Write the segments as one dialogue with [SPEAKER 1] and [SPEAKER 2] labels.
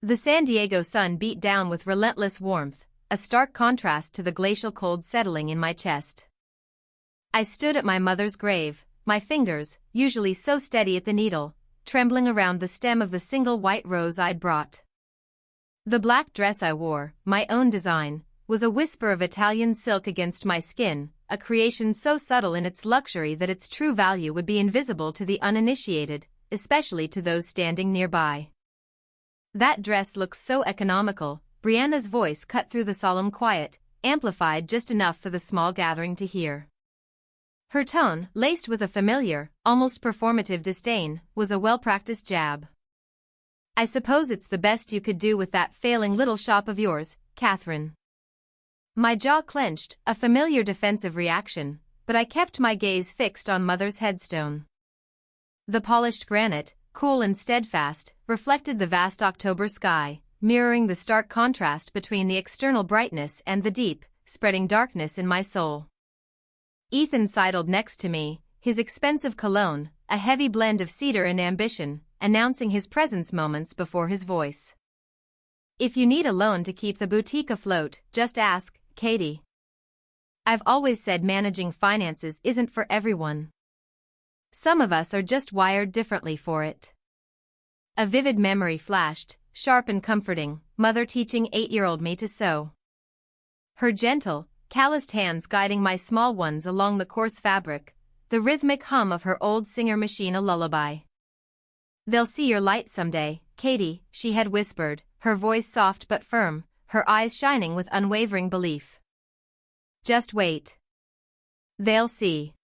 [SPEAKER 1] The San Diego sun beat down with relentless warmth, a stark contrast to the glacial cold settling in my chest. I stood at my mother's grave, my fingers, usually so steady at the needle, trembling around the stem of the single white rose I'd brought. The black dress I wore, my own design, was a whisper of Italian silk against my skin, a creation so subtle in its luxury that its true value would be invisible to the uninitiated, especially to those standing nearby. "That dress looks so economical," Brianna's voice cut through the solemn quiet, amplified just enough for the small gathering to hear. Her tone, laced with a familiar, almost performative disdain, was a well-practiced jab. "I suppose it's the best you could do with that failing little shop of yours, Catherine." My jaw clenched, a familiar defensive reaction, but I kept my gaze fixed on Mother's headstone. The polished granite, cool and steadfast, reflected the vast October sky, mirroring the stark contrast between the external brightness and the deep, spreading darkness in my soul. Ethan sidled next to me, his expensive cologne, a heavy blend of cedar and ambition, announcing his presence moments before his voice. "If you need a loan to keep the boutique afloat, just ask, Katie. I've always said managing finances isn't for everyone. Some of us are just wired differently for it." A vivid memory flashed, sharp and comforting, Mother teaching 8-year-old me to sew. Her gentle, calloused hands guiding my small ones along the coarse fabric, the rhythmic hum of her old singer machine a lullaby. "They'll see your light someday, Katie," she had whispered, her voice soft but firm, her eyes shining with unwavering belief. "Just wait. They'll see."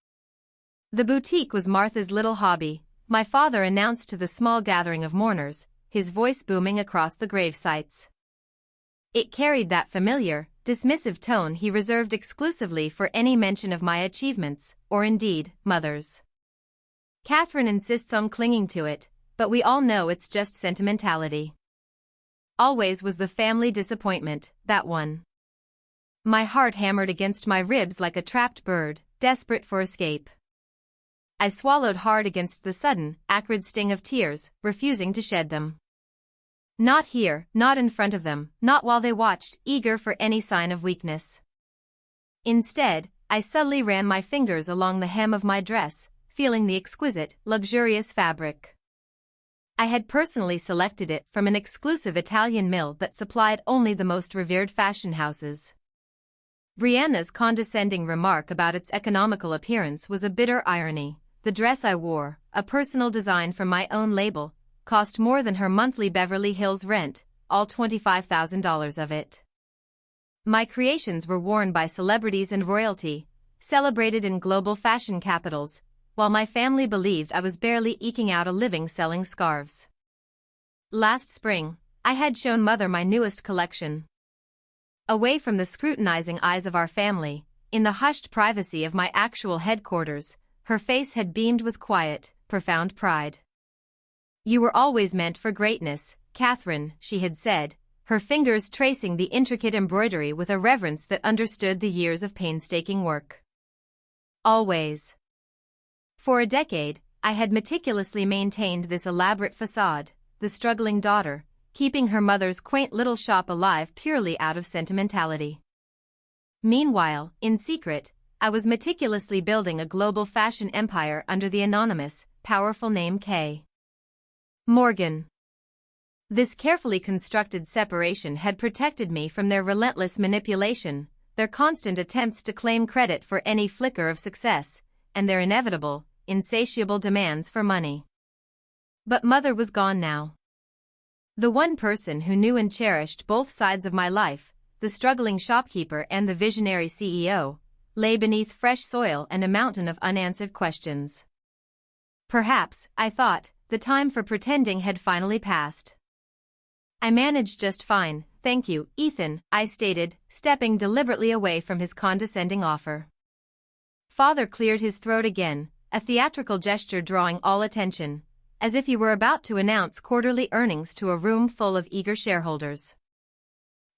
[SPEAKER 1] The boutique was Martha's little hobby, my father announced to the small gathering of mourners, his voice booming across the gravesites. It carried that familiar, dismissive tone he reserved exclusively for any mention of my achievements, or indeed, Mother's. "Catherine insists on clinging to it, but we all know it's just sentimentality." Always was the family disappointment, that one. My heart hammered against my ribs like a trapped bird, desperate for escape. I swallowed hard against the sudden, acrid sting of tears, refusing to shed them. Not here, not in front of them, not while they watched, eager for any sign of weakness. Instead, I subtly ran my fingers along the hem of my dress, feeling the exquisite, luxurious fabric. I had personally selected it from an exclusive Italian mill that supplied only the most revered fashion houses. Brianna's condescending remark about its economical appearance was a bitter irony. The dress I wore, a personal design from my own label, cost more than her monthly Beverly Hills rent, all $25,000 of it. My creations were worn by celebrities and royalty, celebrated in global fashion capitals, while my family believed I was barely eking out a living selling scarves. Last spring, I had shown Mother my newest collection. Away from the scrutinizing eyes of our family, in the hushed privacy of my actual headquarters, her face had beamed with quiet, profound pride. "You were always meant for greatness, Catherine," she had said, her fingers tracing the intricate embroidery with a reverence that understood the years of painstaking work. Always. For a decade, I had meticulously maintained this elaborate facade, the struggling daughter, keeping her mother's quaint little shop alive purely out of sentimentality. Meanwhile, in secret, I was meticulously building a global fashion empire under the anonymous, powerful name K. Morgan. This carefully constructed separation had protected me from their relentless manipulation, their constant attempts to claim credit for any flicker of success, and their inevitable, insatiable demands for money. But Mother was gone now. The one person who knew and cherished both sides of my life, the struggling shopkeeper and the visionary CEO, lay beneath fresh soil and a mountain of unanswered questions. Perhaps, I thought, the time for pretending had finally passed. "I managed just fine, thank you, Ethan," I stated, stepping deliberately away from his condescending offer. Father cleared his throat again, a theatrical gesture drawing all attention, as if he were about to announce quarterly earnings to a room full of eager shareholders.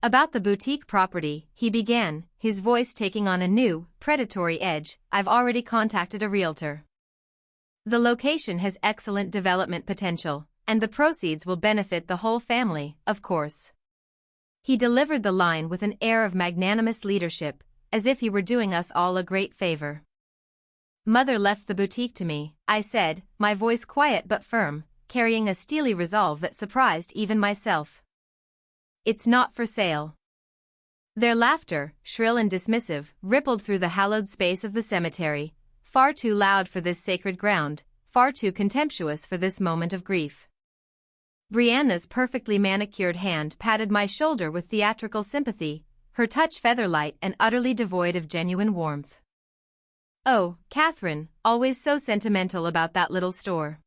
[SPEAKER 1] "About the boutique property," he began, his voice taking on a new, predatory edge, "I've already contacted a realtor. The location has excellent development potential, and the proceeds will benefit the whole family, of course." He delivered the line with an air of magnanimous leadership, as if he were doing us all a great favor. "Mother left the boutique to me," I said, my voice quiet but firm, carrying a steely resolve that surprised even myself. "It's not for sale." Their laughter, shrill and dismissive, rippled through the hallowed space of the cemetery, far too loud for this sacred ground, far too contemptuous for this moment of grief. Brianna's perfectly manicured hand patted my shoulder with theatrical sympathy, her touch feather-light and utterly devoid of genuine warmth. "Oh, Catherine, always so sentimental about that little store."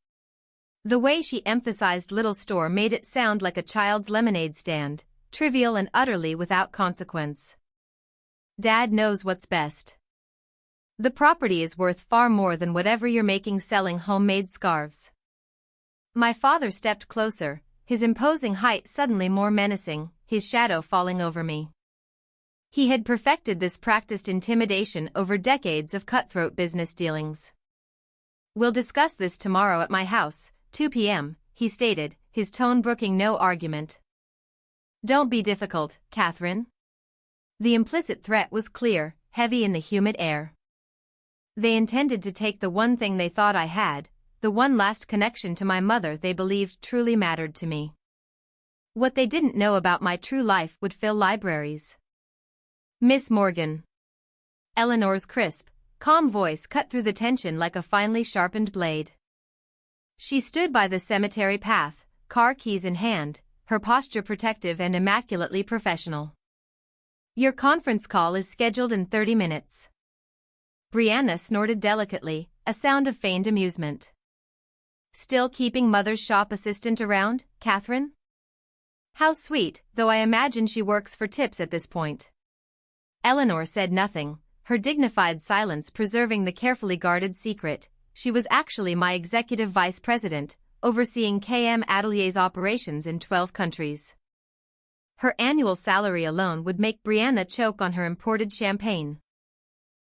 [SPEAKER 1] The way she emphasized little store made it sound like a child's lemonade stand, trivial and utterly without consequence. "Dad knows what's best. The property is worth far more than whatever you're making selling homemade scarves." My father stepped closer, his imposing height suddenly more menacing, his shadow falling over me. He had perfected this practiced intimidation over decades of cutthroat business dealings. "We'll discuss this tomorrow at my house, 2 p.m., he stated, his tone brooking no argument. "Don't be difficult, Catherine." The implicit threat was clear, heavy in the humid air. They intended to take the one thing they thought I had, the one last connection to my mother they believed truly mattered to me. What they didn't know about my true life would fill libraries. "Miss Morgan." Eleanor's crisp, calm voice cut through the tension like a finely sharpened blade. She stood by the cemetery path, car keys in hand, her posture protective and immaculately professional. "Your conference call is scheduled in 30 minutes. Brianna snorted delicately, a sound of feigned amusement. "Still keeping Mother's shop assistant around, Catherine?" "How sweet, though I imagine she works for tips at this point." Eleanor said nothing, her dignified silence preserving the carefully guarded secret. She was actually my executive vice president, overseeing KM Atelier's operations in 12 countries. Her annual salary alone would make Brianna choke on her imported champagne.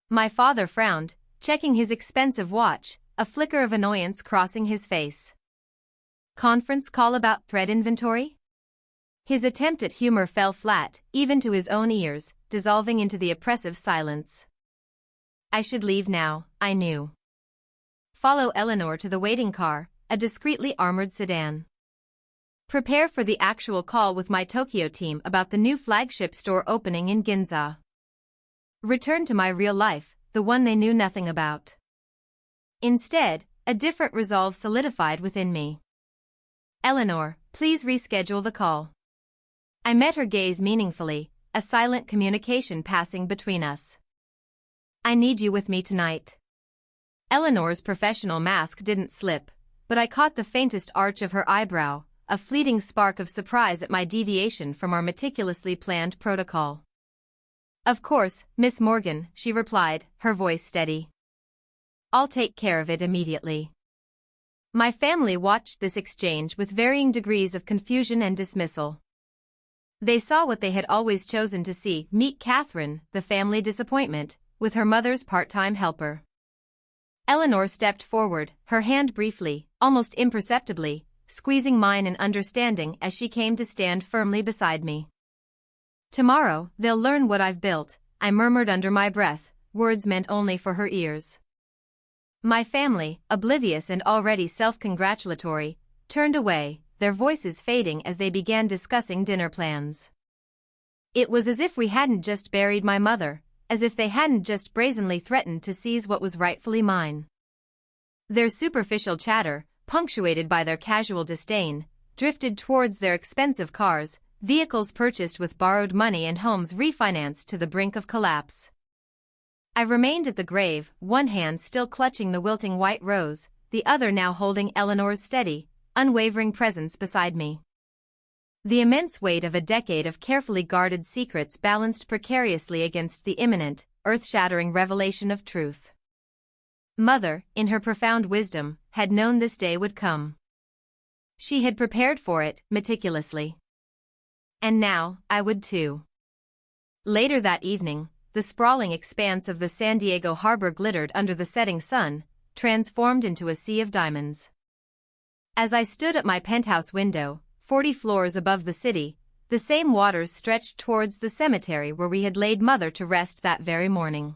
[SPEAKER 1] My father frowned, checking his expensive watch, a flicker of annoyance crossing his face. "Conference call about thread inventory?" His attempt at humor fell flat, even to his own ears, dissolving into the oppressive silence. I should leave now, I knew. Follow Eleanor to the waiting car, a discreetly armored sedan. Prepare for the actual call with my Tokyo team about the new flagship store opening in Ginza. Return to my real life, the one they knew nothing about. Instead, a different resolve solidified within me. "Eleanor, please reschedule the call." I met her gaze meaningfully, a silent communication passing between us. "I need you with me tonight." Eleanor's professional mask didn't slip, but I caught the faintest arch of her eyebrow, a fleeting spark of surprise at my deviation from our meticulously planned protocol. "Of course, Miss Morgan," she replied, her voice steady. "I'll take care of it immediately." My family watched this exchange with varying degrees of confusion and dismissal. They saw what they had always chosen to see: meet Catherine, the family disappointment, with her mother's part-time helper. Eleanor stepped forward, her hand briefly, almost imperceptibly, squeezing mine in understanding as she came to stand firmly beside me. "Tomorrow, they'll learn what I've built," I murmured under my breath, words meant only for her ears. My family, oblivious and already self-congratulatory, turned away, their voices fading as they began discussing dinner plans. It was as if we hadn't just buried my mother, as if they hadn't just brazenly threatened to seize what was rightfully mine. Their superficial chatter, punctuated by their casual disdain, drifted towards their expensive cars, vehicles purchased with borrowed money and homes refinanced to the brink of collapse. I remained at the grave, one hand still clutching the wilting white rose, the other now holding Eleanor's steady, unwavering presence beside me. The immense weight of a decade of carefully guarded secrets balanced precariously against the imminent, earth-shattering revelation of truth. Mother, in her profound wisdom, had known this day would come. She had prepared for it, meticulously. And now, I would too. Later that evening, the sprawling expanse of the San Diego harbor glittered under the setting sun, transformed into a sea of diamonds. As I stood at my penthouse window, 40 floors above the city, the same waters stretched towards the cemetery where we had laid Mother to rest that very morning.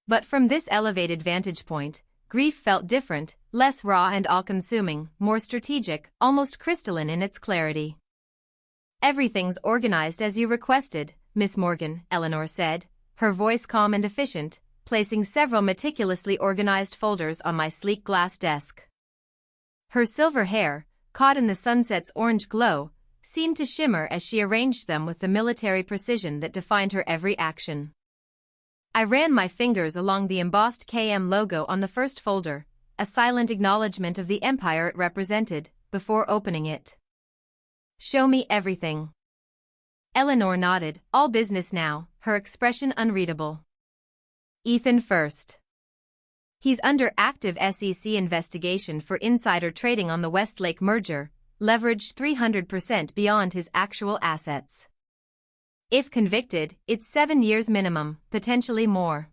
[SPEAKER 1] But from this elevated vantage point, grief felt different, less raw and all-consuming, more strategic, almost crystalline in its clarity. "Everything's organized as you requested, Miss Morgan," Eleanor said, her voice calm and efficient, placing several meticulously organized folders on my sleek glass desk. Her silver hair, caught in the sunset's orange glow, seemed to shimmer as she arranged them with the military precision that defined her every action. I ran my fingers along the embossed KM logo on the first folder, a silent acknowledgement of the empire it represented, before opening it. "Show me everything." Eleanor nodded, all business now, her expression unreadable. "Ethan first. He's under active SEC investigation for insider trading on the Westlake merger, leveraged 300% beyond his actual assets. If convicted, it's 7 years minimum, potentially more."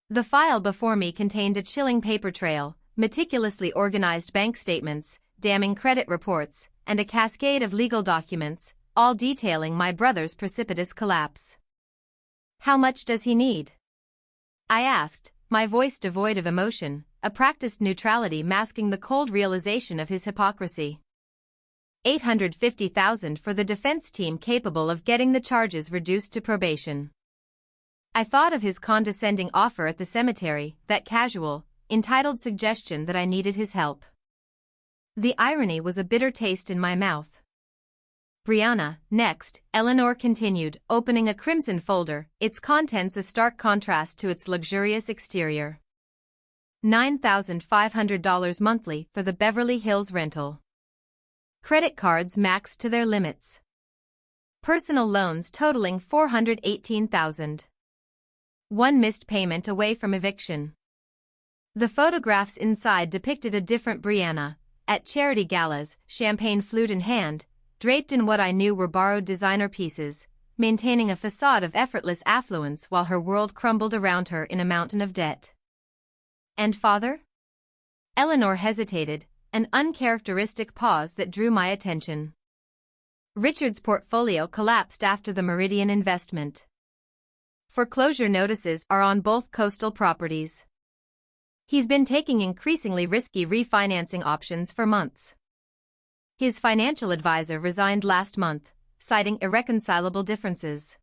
[SPEAKER 1] The file before me contained a chilling paper trail, meticulously organized bank statements, damning credit reports, and a cascade of legal documents, all detailing my brother's precipitous collapse. "How much does he need?" I asked, my voice devoid of emotion, a practiced neutrality masking the cold realization of his hypocrisy. $850,000 for the defense team capable of getting the charges reduced to probation. I thought of his condescending offer at the cemetery, that casual, entitled suggestion that I needed his help. The irony was a bitter taste in my mouth. "Brianna, next," Eleanor continued, opening a crimson folder, its contents a stark contrast to its luxurious exterior. $9,500 monthly for the Beverly Hills rental. Credit cards maxed to their limits. Personal loans totaling $418,000. One missed payment away from eviction. The photographs inside depicted a different Brianna, at charity galas, champagne flute in hand, draped in what I knew were borrowed designer pieces, maintaining a facade of effortless affluence while her world crumbled around her in a mountain of debt. "And father?" Eleanor hesitated, an uncharacteristic pause that drew my attention. "Richard's portfolio collapsed after the Meridian investment. Foreclosure notices are on both coastal properties. He's been taking increasingly risky refinancing options for months. His financial advisor resigned last month, citing irreconcilable differences."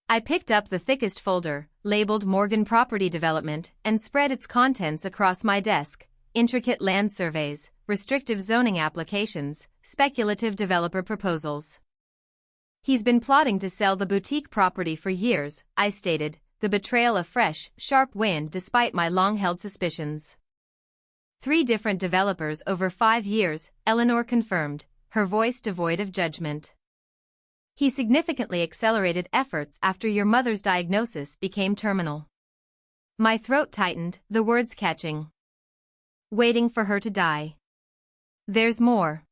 [SPEAKER 1] I picked up the thickest folder, labeled Morgan Property Development, and spread its contents across my desk. Intricate land surveys, restrictive zoning applications, speculative developer proposals. "He's been plotting to sell the boutique property for years," I stated, the betrayal a fresh, sharp wind despite my long-held suspicions. 3 different developers over 5 years, Eleanor confirmed, her voice devoid of judgment. "He significantly accelerated efforts after your mother's diagnosis became terminal." My throat tightened, the words catching. "Waiting for her to die." "There's more."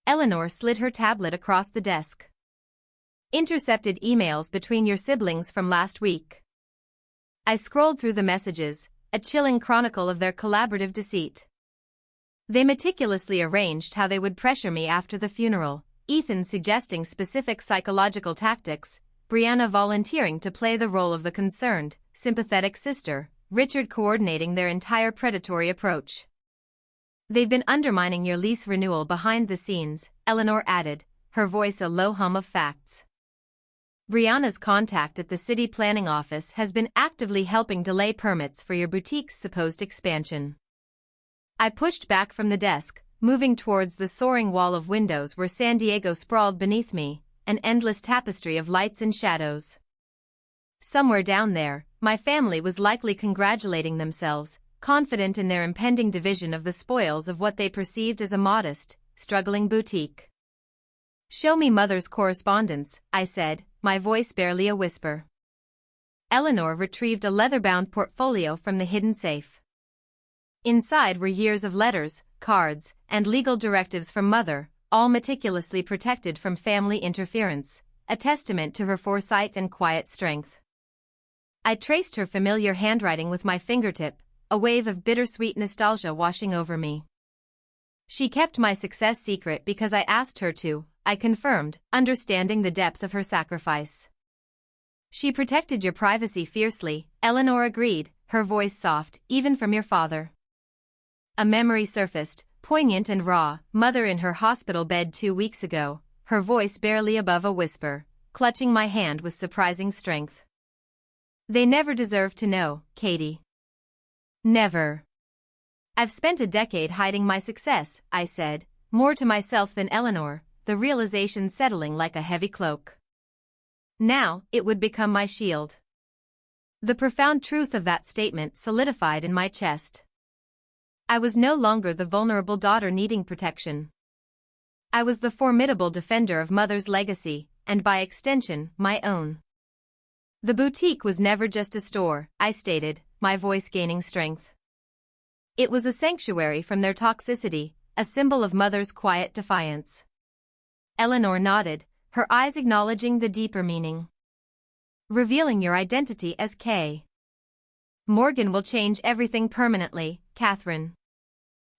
[SPEAKER 1] Eleanor slid her tablet across the desk. "Intercepted emails between your siblings from last week." I scrolled through the messages, a chilling chronicle of their collaborative deceit. They meticulously arranged how they would pressure me after the funeral, Ethan suggesting specific psychological tactics, Brianna volunteering to play the role of the concerned, sympathetic sister, Richard coordinating their entire predatory approach. "They've been undermining your lease renewal behind the scenes," Eleanor added, her voice a low hum of facts. "Brianna's contact at the city planning office has been actively helping delay permits for your boutique's supposed expansion." I pushed back from the desk, moving towards the soaring wall of windows where San Diego sprawled beneath me, an endless tapestry of lights and shadows. Somewhere down there, my family was likely congratulating themselves, confident in their impending division of the spoils of what they perceived as a modest, struggling boutique. "Show me mother's correspondence," I said, my voice barely a whisper. Eleanor retrieved a leather-bound portfolio from the hidden safe. Inside were years of letters, cards, and legal directives from Mother, all meticulously protected from family interference, a testament to her foresight and quiet strength. I traced her familiar handwriting with my fingertip, a wave of bittersweet nostalgia washing over me. She kept my success secret because I asked her to, I confirmed, understanding the depth of her sacrifice. She protected your privacy fiercely, Eleanor agreed, her voice soft, even from your father. A memory surfaced, poignant and raw, mother in her hospital bed 2 weeks ago, her voice barely above a whisper, clutching my hand with surprising strength. They never deserved to know, Katie. Never. I've spent a decade hiding my success, I said, more to myself than Eleanor, the realization settling like a heavy cloak. Now, it would become my shield. The profound truth of that statement solidified in my chest. I was no longer the vulnerable daughter needing protection. I was the formidable defender of mother's legacy, and by extension, my own. The boutique was never just a store, I stated, my voice gaining strength. It was a sanctuary from their toxicity, a symbol of mother's quiet defiance. Eleanor nodded, her eyes acknowledging the deeper meaning. Revealing your identity as K. Morgan will change everything permanently, Catherine.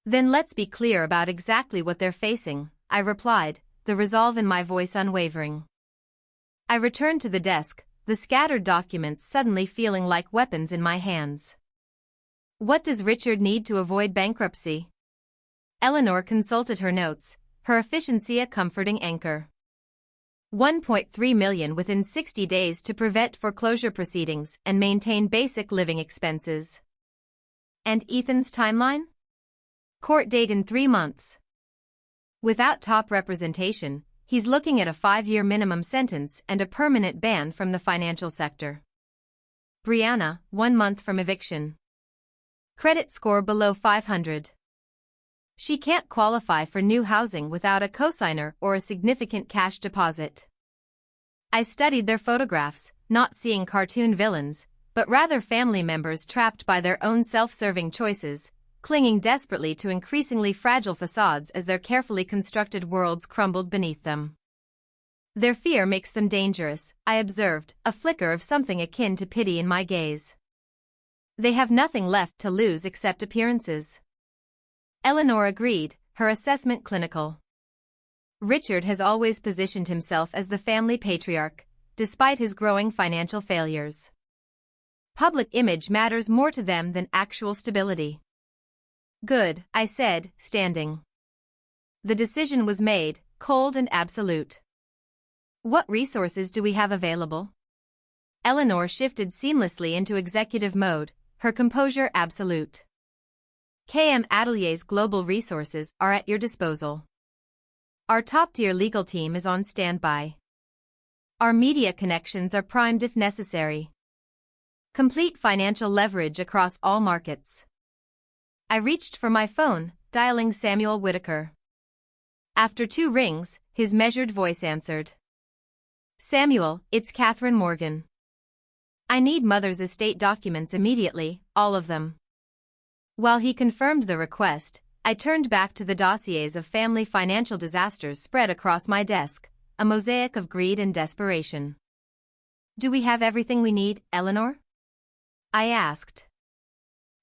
[SPEAKER 1] Then let's be clear about exactly what they're facing, I replied, the resolve in my voice unwavering. I returned to the desk, the scattered documents suddenly feeling like weapons in my hands. What does Richard need to avoid bankruptcy? Eleanor consulted her notes, her efficiency a comforting anchor. 1.3 million within 60 days to prevent foreclosure proceedings and maintain basic living expenses. And Ethan's timeline? Court date in 3 months. Without top representation, he's looking at a 5-year minimum sentence and a permanent ban from the financial sector. Brianna, 1 month from eviction. Credit score below 500. She can't qualify for new housing without a cosigner or a significant cash deposit. I studied their photographs, not seeing cartoon villains, but rather family members trapped by their own self-serving choices, clinging desperately to increasingly fragile facades as their carefully constructed worlds crumbled beneath them. Their fear makes them dangerous, I observed, a flicker of something akin to pity in my gaze. They have nothing left to lose except appearances. Eleanor agreed, her assessment clinical. Richard has always positioned himself as the family patriarch, despite his growing financial failures. Public image matters more to them than actual stability. Good, I said, standing. The decision was made, cold and absolute. What resources do we have available? Eleanor shifted seamlessly into executive mode, her composure absolute. KM Atelier's global resources are at your disposal. Our top-tier legal team is on standby. Our media connections are primed if necessary. Complete financial leverage across all markets. I reached for my phone, dialing Samuel Whitaker. After 2 rings, his measured voice answered. Samuel, it's Catherine Morgan. I need mother's estate documents immediately, all of them. While he confirmed the request, I turned back to the dossiers of family financial disasters spread across my desk, a mosaic of greed and desperation. Do we have everything we need, Eleanor? I asked.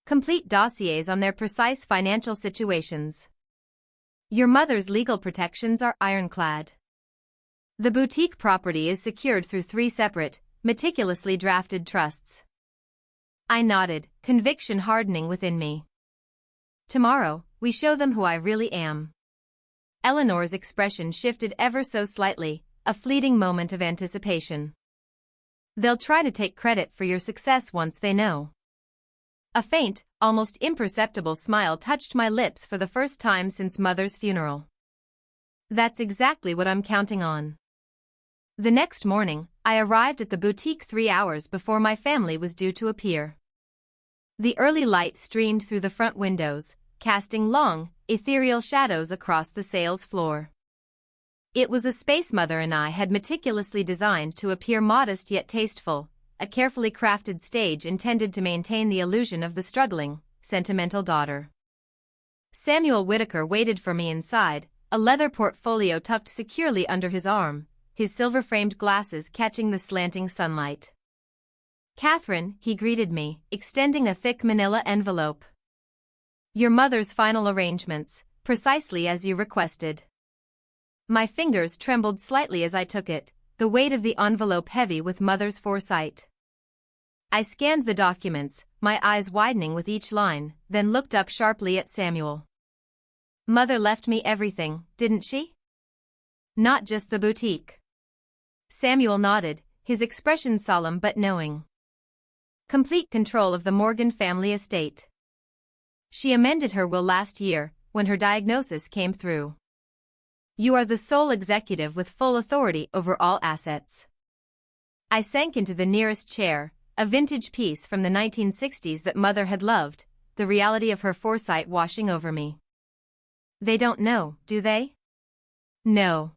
[SPEAKER 1] Complete dossiers on their precise financial situations. Your mother's legal protections are ironclad. The boutique property is secured through 3 separate, meticulously drafted trusts. I nodded, conviction hardening within me. Tomorrow, we show them who I really am. Eleanor's expression shifted ever so slightly, a fleeting moment of anticipation. They'll try to take credit for your success once they know. A faint, almost imperceptible smile touched my lips for the first time since Mother's funeral. That's exactly what I'm counting on. The next morning, I arrived at the boutique 3 hours before my family was due to appear. The early light streamed through the front windows, casting long, ethereal shadows across the sales floor. It was a space Mother and I had meticulously designed to appear modest yet tasteful, a carefully crafted stage intended to maintain the illusion of the struggling, sentimental daughter. Samuel Whitaker waited for me inside, a leather portfolio tucked securely under his arm, his silver-framed glasses catching the slanting sunlight. Catherine, he greeted me, extending a thick manila envelope. Your mother's final arrangements, Precisely as you requested. My fingers trembled slightly as I took it, the weight of the envelope heavy with Mother's foresight. I scanned the documents, my eyes widening with each line, then looked up sharply at Samuel. Mother left me everything, didn't she? Not just the boutique. Samuel nodded, his expression solemn but knowing. Complete control of the Morgan family estate. She amended her will last year, when her diagnosis came through. You are the sole executive with full authority over all assets. I sank into the nearest chair, a vintage piece from the 1960s that Mother had loved, the reality of her foresight washing over me. They don't know, do they? No.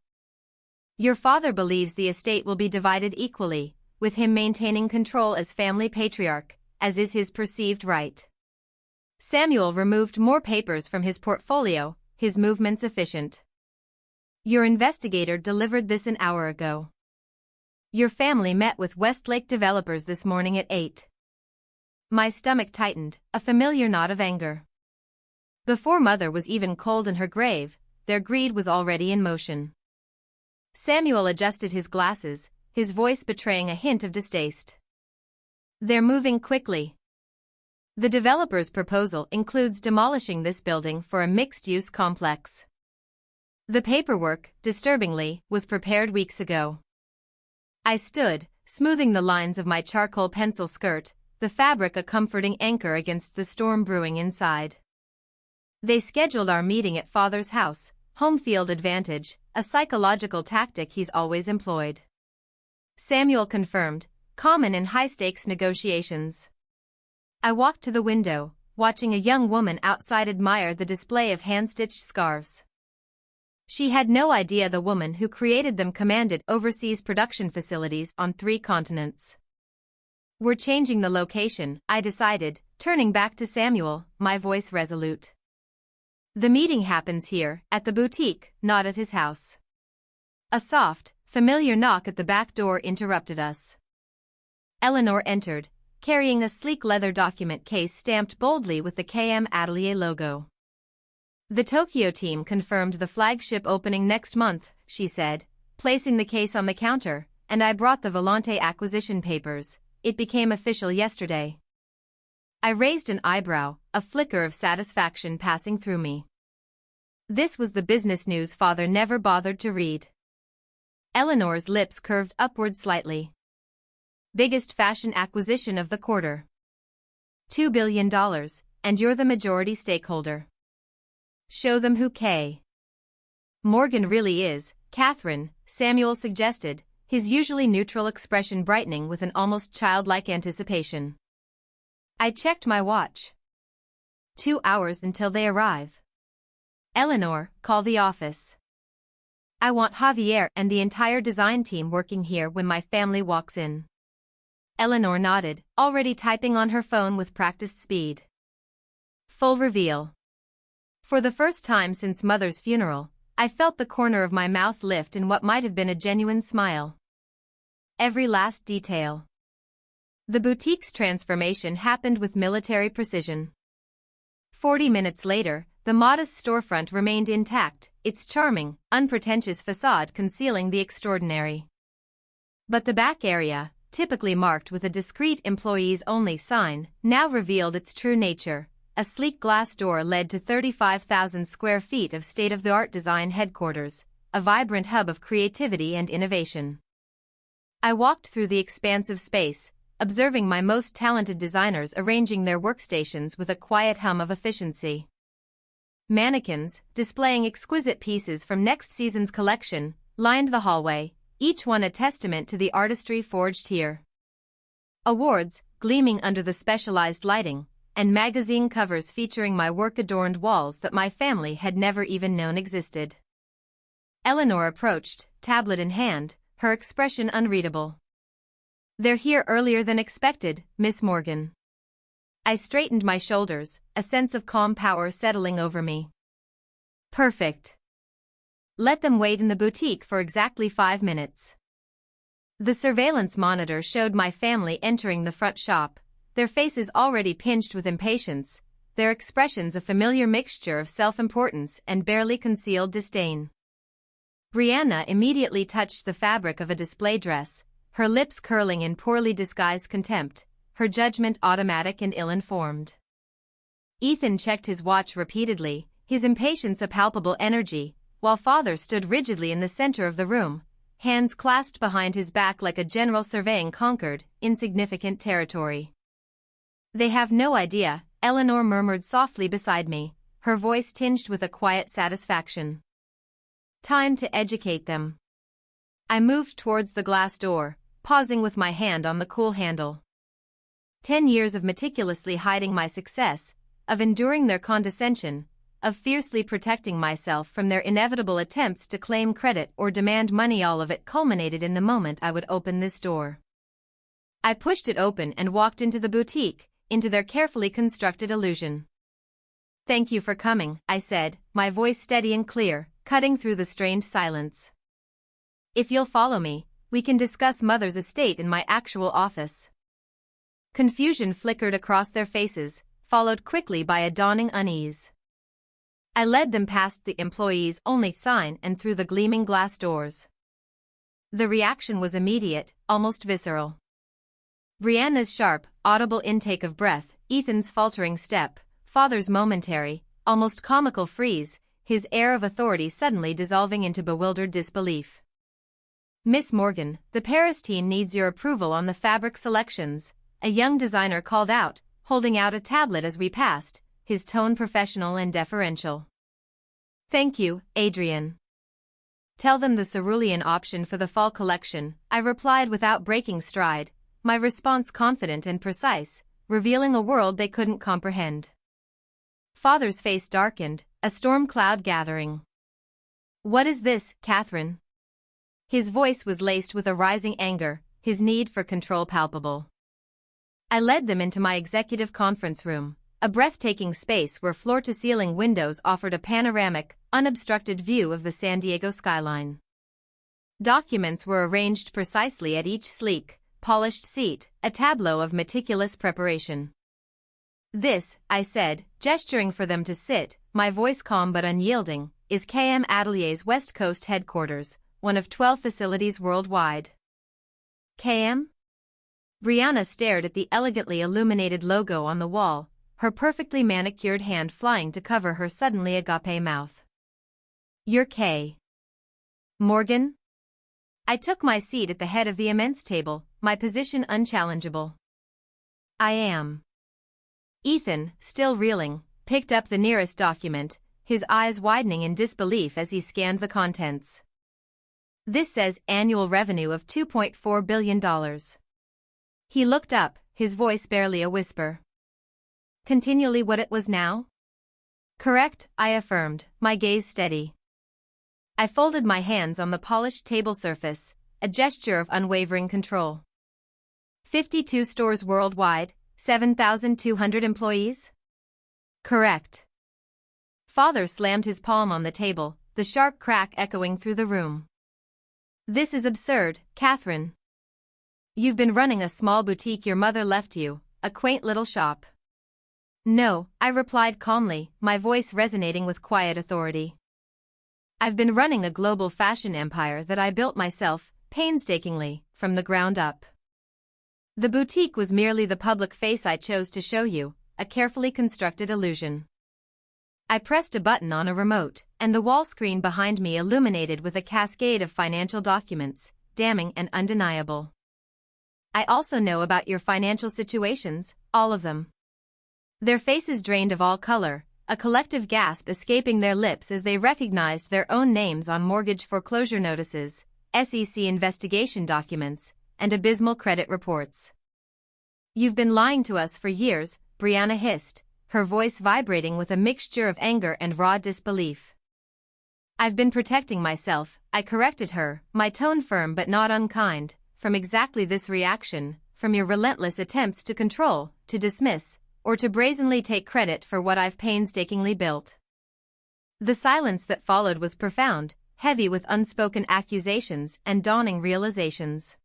[SPEAKER 1] Your father believes the estate will be divided equally, with him maintaining control as family patriarch, as is his perceived right. Samuel removed more papers from his portfolio, his movements efficient. Your investigator delivered this an hour ago. Your family met with Westlake developers this morning at 8. My stomach tightened, a familiar knot of anger. Before Mother was even cold in her grave, their greed was already in motion. Samuel adjusted his glasses, his voice betraying a hint of distaste. They're moving quickly. The developer's proposal includes demolishing this building for a mixed-use complex. The paperwork, disturbingly, was prepared weeks ago. I stood, smoothing the lines of my charcoal pencil skirt, the fabric a comforting anchor against the storm brewing inside. They scheduled our meeting at Father's house, home field advantage, a psychological tactic he's always employed. Samuel confirmed, common in high-stakes negotiations. I walked to the window, watching a young woman outside admire the display of hand-stitched scarves. She had no idea the woman who created them commanded overseas production facilities on 3 continents. We're changing the location, I decided, turning back to Samuel, my voice resolute. The meeting happens here, at the boutique, not at his house. A soft, familiar knock at the back door interrupted us. Eleanor entered, carrying a sleek leather document case stamped boldly with the KM Atelier logo. The Tokyo team confirmed the flagship opening next month, she said, placing the case on the counter, and I brought the Volante acquisition papers. It became official yesterday. I raised an eyebrow, a flicker of satisfaction passing through me. This was the business news Father never bothered to read. Eleanor's lips curved upward slightly. Biggest fashion acquisition of the quarter. $2 billion, and you're the majority stakeholder. Show them who K. Morgan really is, Catherine, Samuel suggested, his usually neutral expression brightening with an almost childlike anticipation. I checked my watch. 2 hours until they arrive. Eleanor, call the office. I want Javier and the entire design team working here when my family walks in. Eleanor nodded, already typing on her phone with practiced speed. Full reveal. For the first time since Mother's funeral, I felt the corner of my mouth lift in what might have been a genuine smile. Every last detail. The boutique's transformation happened with military precision. 40 minutes later, the modest storefront remained intact, its charming, unpretentious facade concealing the extraordinary. But the back area, typically marked with a discreet employees-only sign, now revealed its true nature. A sleek glass door led to 35,000 square feet of state-of-the-art design headquarters, a vibrant hub of creativity and innovation. I walked through the expansive space, observing my most talented designers arranging their workstations with a quiet hum of efficiency. Mannequins, displaying exquisite pieces from next season's collection, lined the hallway, each one a testament to the artistry forged here. Awards, gleaming under the specialized lighting, and magazine covers featuring my work adorned walls that my family had never even known existed. Eleanor approached, tablet in hand, her expression unreadable. They're here earlier than expected, Miss Morgan. I straightened my shoulders, a sense of calm power settling over me. Perfect. Let them wait in the boutique for exactly 5 minutes. The surveillance monitor showed my family entering the front shop, their faces already pinched with impatience, their expressions a familiar mixture of self-importance and barely concealed disdain. Brianna immediately touched the fabric of a display dress, her lips curling in poorly disguised contempt, her judgment automatic and ill-informed. Ethan checked his watch repeatedly, his impatience a palpable energy, while father stood rigidly in the center of the room, hands clasped behind his back like a general surveying conquered, insignificant territory. "They have no idea," Eleanor murmured softly beside me, her voice tinged with a quiet satisfaction. "Time to educate them." I moved towards the glass door, pausing with my hand on the cool handle. 10 years of meticulously hiding my success, of enduring their condescension, of fiercely protecting myself from their inevitable attempts to claim credit or demand money, all of it culminated in the moment I would open this door. I pushed it open and walked into the boutique, into their carefully constructed illusion. "Thank you for coming," I said, my voice steady and clear, cutting through the strained silence. "If you'll follow me, we can discuss Mother's estate in my actual office." Confusion flickered across their faces, followed quickly by a dawning unease. I led them past the employees-only sign and through the gleaming glass doors. The reaction was immediate, almost visceral. Brianna's sharp, audible intake of breath, Ethan's faltering step, father's momentary, almost comical freeze, his air of authority suddenly dissolving into bewildered disbelief. "Miss Morgan, the Paris team needs your approval on the fabric selections," a young designer called out, holding out a tablet as we passed, his tone professional and deferential. "Thank you, Adrian." "Tell them the cerulean option for the fall collection," I replied without breaking stride, my response confident and precise, revealing a world they couldn't comprehend. Father's face darkened, a storm cloud gathering. "What is this, Catherine?" His voice was laced with a rising anger, his need for control palpable. I led them into my executive conference room, a breathtaking space where floor-to-ceiling windows offered a panoramic, unobstructed view of the San Diego skyline. Documents were arranged precisely at each sleek, polished seat, a tableau of meticulous preparation. "This," I said, gesturing for them to sit, my voice calm but unyielding, "is KM Atelier's West Coast headquarters, one of 12 facilities worldwide." "KM?" Brianna stared at the elegantly illuminated logo on the wall, her perfectly manicured hand flying to cover her suddenly agape mouth. "You're K. Morgan?" I took my seat at the head of the immense table, my position unchallengeable. "I am." Ethan, still reeling, picked up the nearest document, his eyes widening in disbelief as he scanned the contents. "This says annual revenue of $2.4 billion. He looked up, his voice barely a whisper. "Continually what it was now?" "Correct," I affirmed, my gaze steady. I folded my hands on the polished table surface, a gesture of unwavering control. 52 stores worldwide, 7,200 employees? Correct. Father slammed his palm on the table, the sharp crack echoing through the room. "This is absurd, Catherine. You've been running a small boutique your mother left you, a quaint little shop." "No," I replied calmly, my voice resonating with quiet authority. "I've been running a global fashion empire that I built myself, painstakingly, from the ground up. The boutique was merely the public face I chose to show you, a carefully constructed illusion." I pressed a button on a remote, and the wall screen behind me illuminated with a cascade of financial documents, damning and undeniable. "I also know about your financial situations, all of them." Their faces drained of all color, a collective gasp escaping their lips as they recognized their own names on mortgage foreclosure notices, SEC investigation documents, and abysmal credit reports. "You've been lying to us for years," Brianna hissed, her voice vibrating with a mixture of anger and raw disbelief. "I've been protecting myself," I corrected her, my tone firm but not unkind, "from exactly this reaction, from your relentless attempts to control, to dismiss, or to brazenly take credit for what I've painstakingly built." The silence that followed was profound, heavy with unspoken accusations and dawning realizations.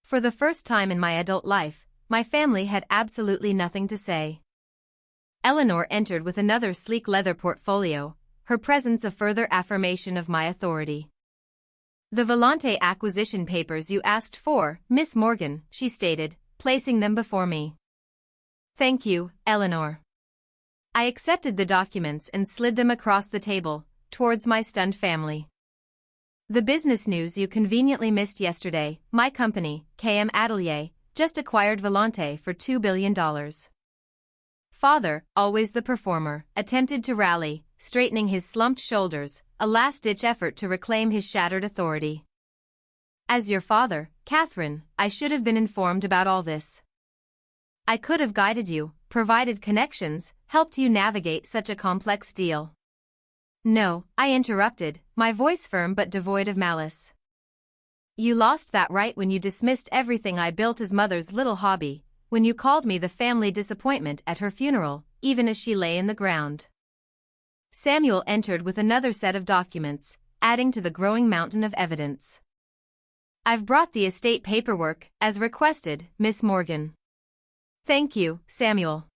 [SPEAKER 1] For the first time in my adult life, my family had absolutely nothing to say. Eleanor entered with another sleek leather portfolio, her presence a further affirmation of my authority. "The Volante acquisition papers you asked for, Miss Morgan," she stated, placing them before me. "Thank you, Eleanor." I accepted the documents and slid them across the table, towards my stunned family. "The business news you conveniently missed yesterday, my company, KM Atelier, just acquired Volante for $2 billion. Father, always the performer, attempted to rally, straightening his slumped shoulders, a last-ditch effort to reclaim his shattered authority. "As your father, Catherine, I should have been informed about all this. I could have guided you, provided connections, helped you navigate such a complex deal." "No," I interrupted, my voice firm but devoid of malice. "You lost that right when you dismissed everything I built as mother's little hobby, when you called me the family disappointment at her funeral, even as she lay in the ground." Samuel entered with another set of documents, adding to the growing mountain of evidence. "I've brought the estate paperwork, as requested, Miss Morgan." "Thank you, Samuel."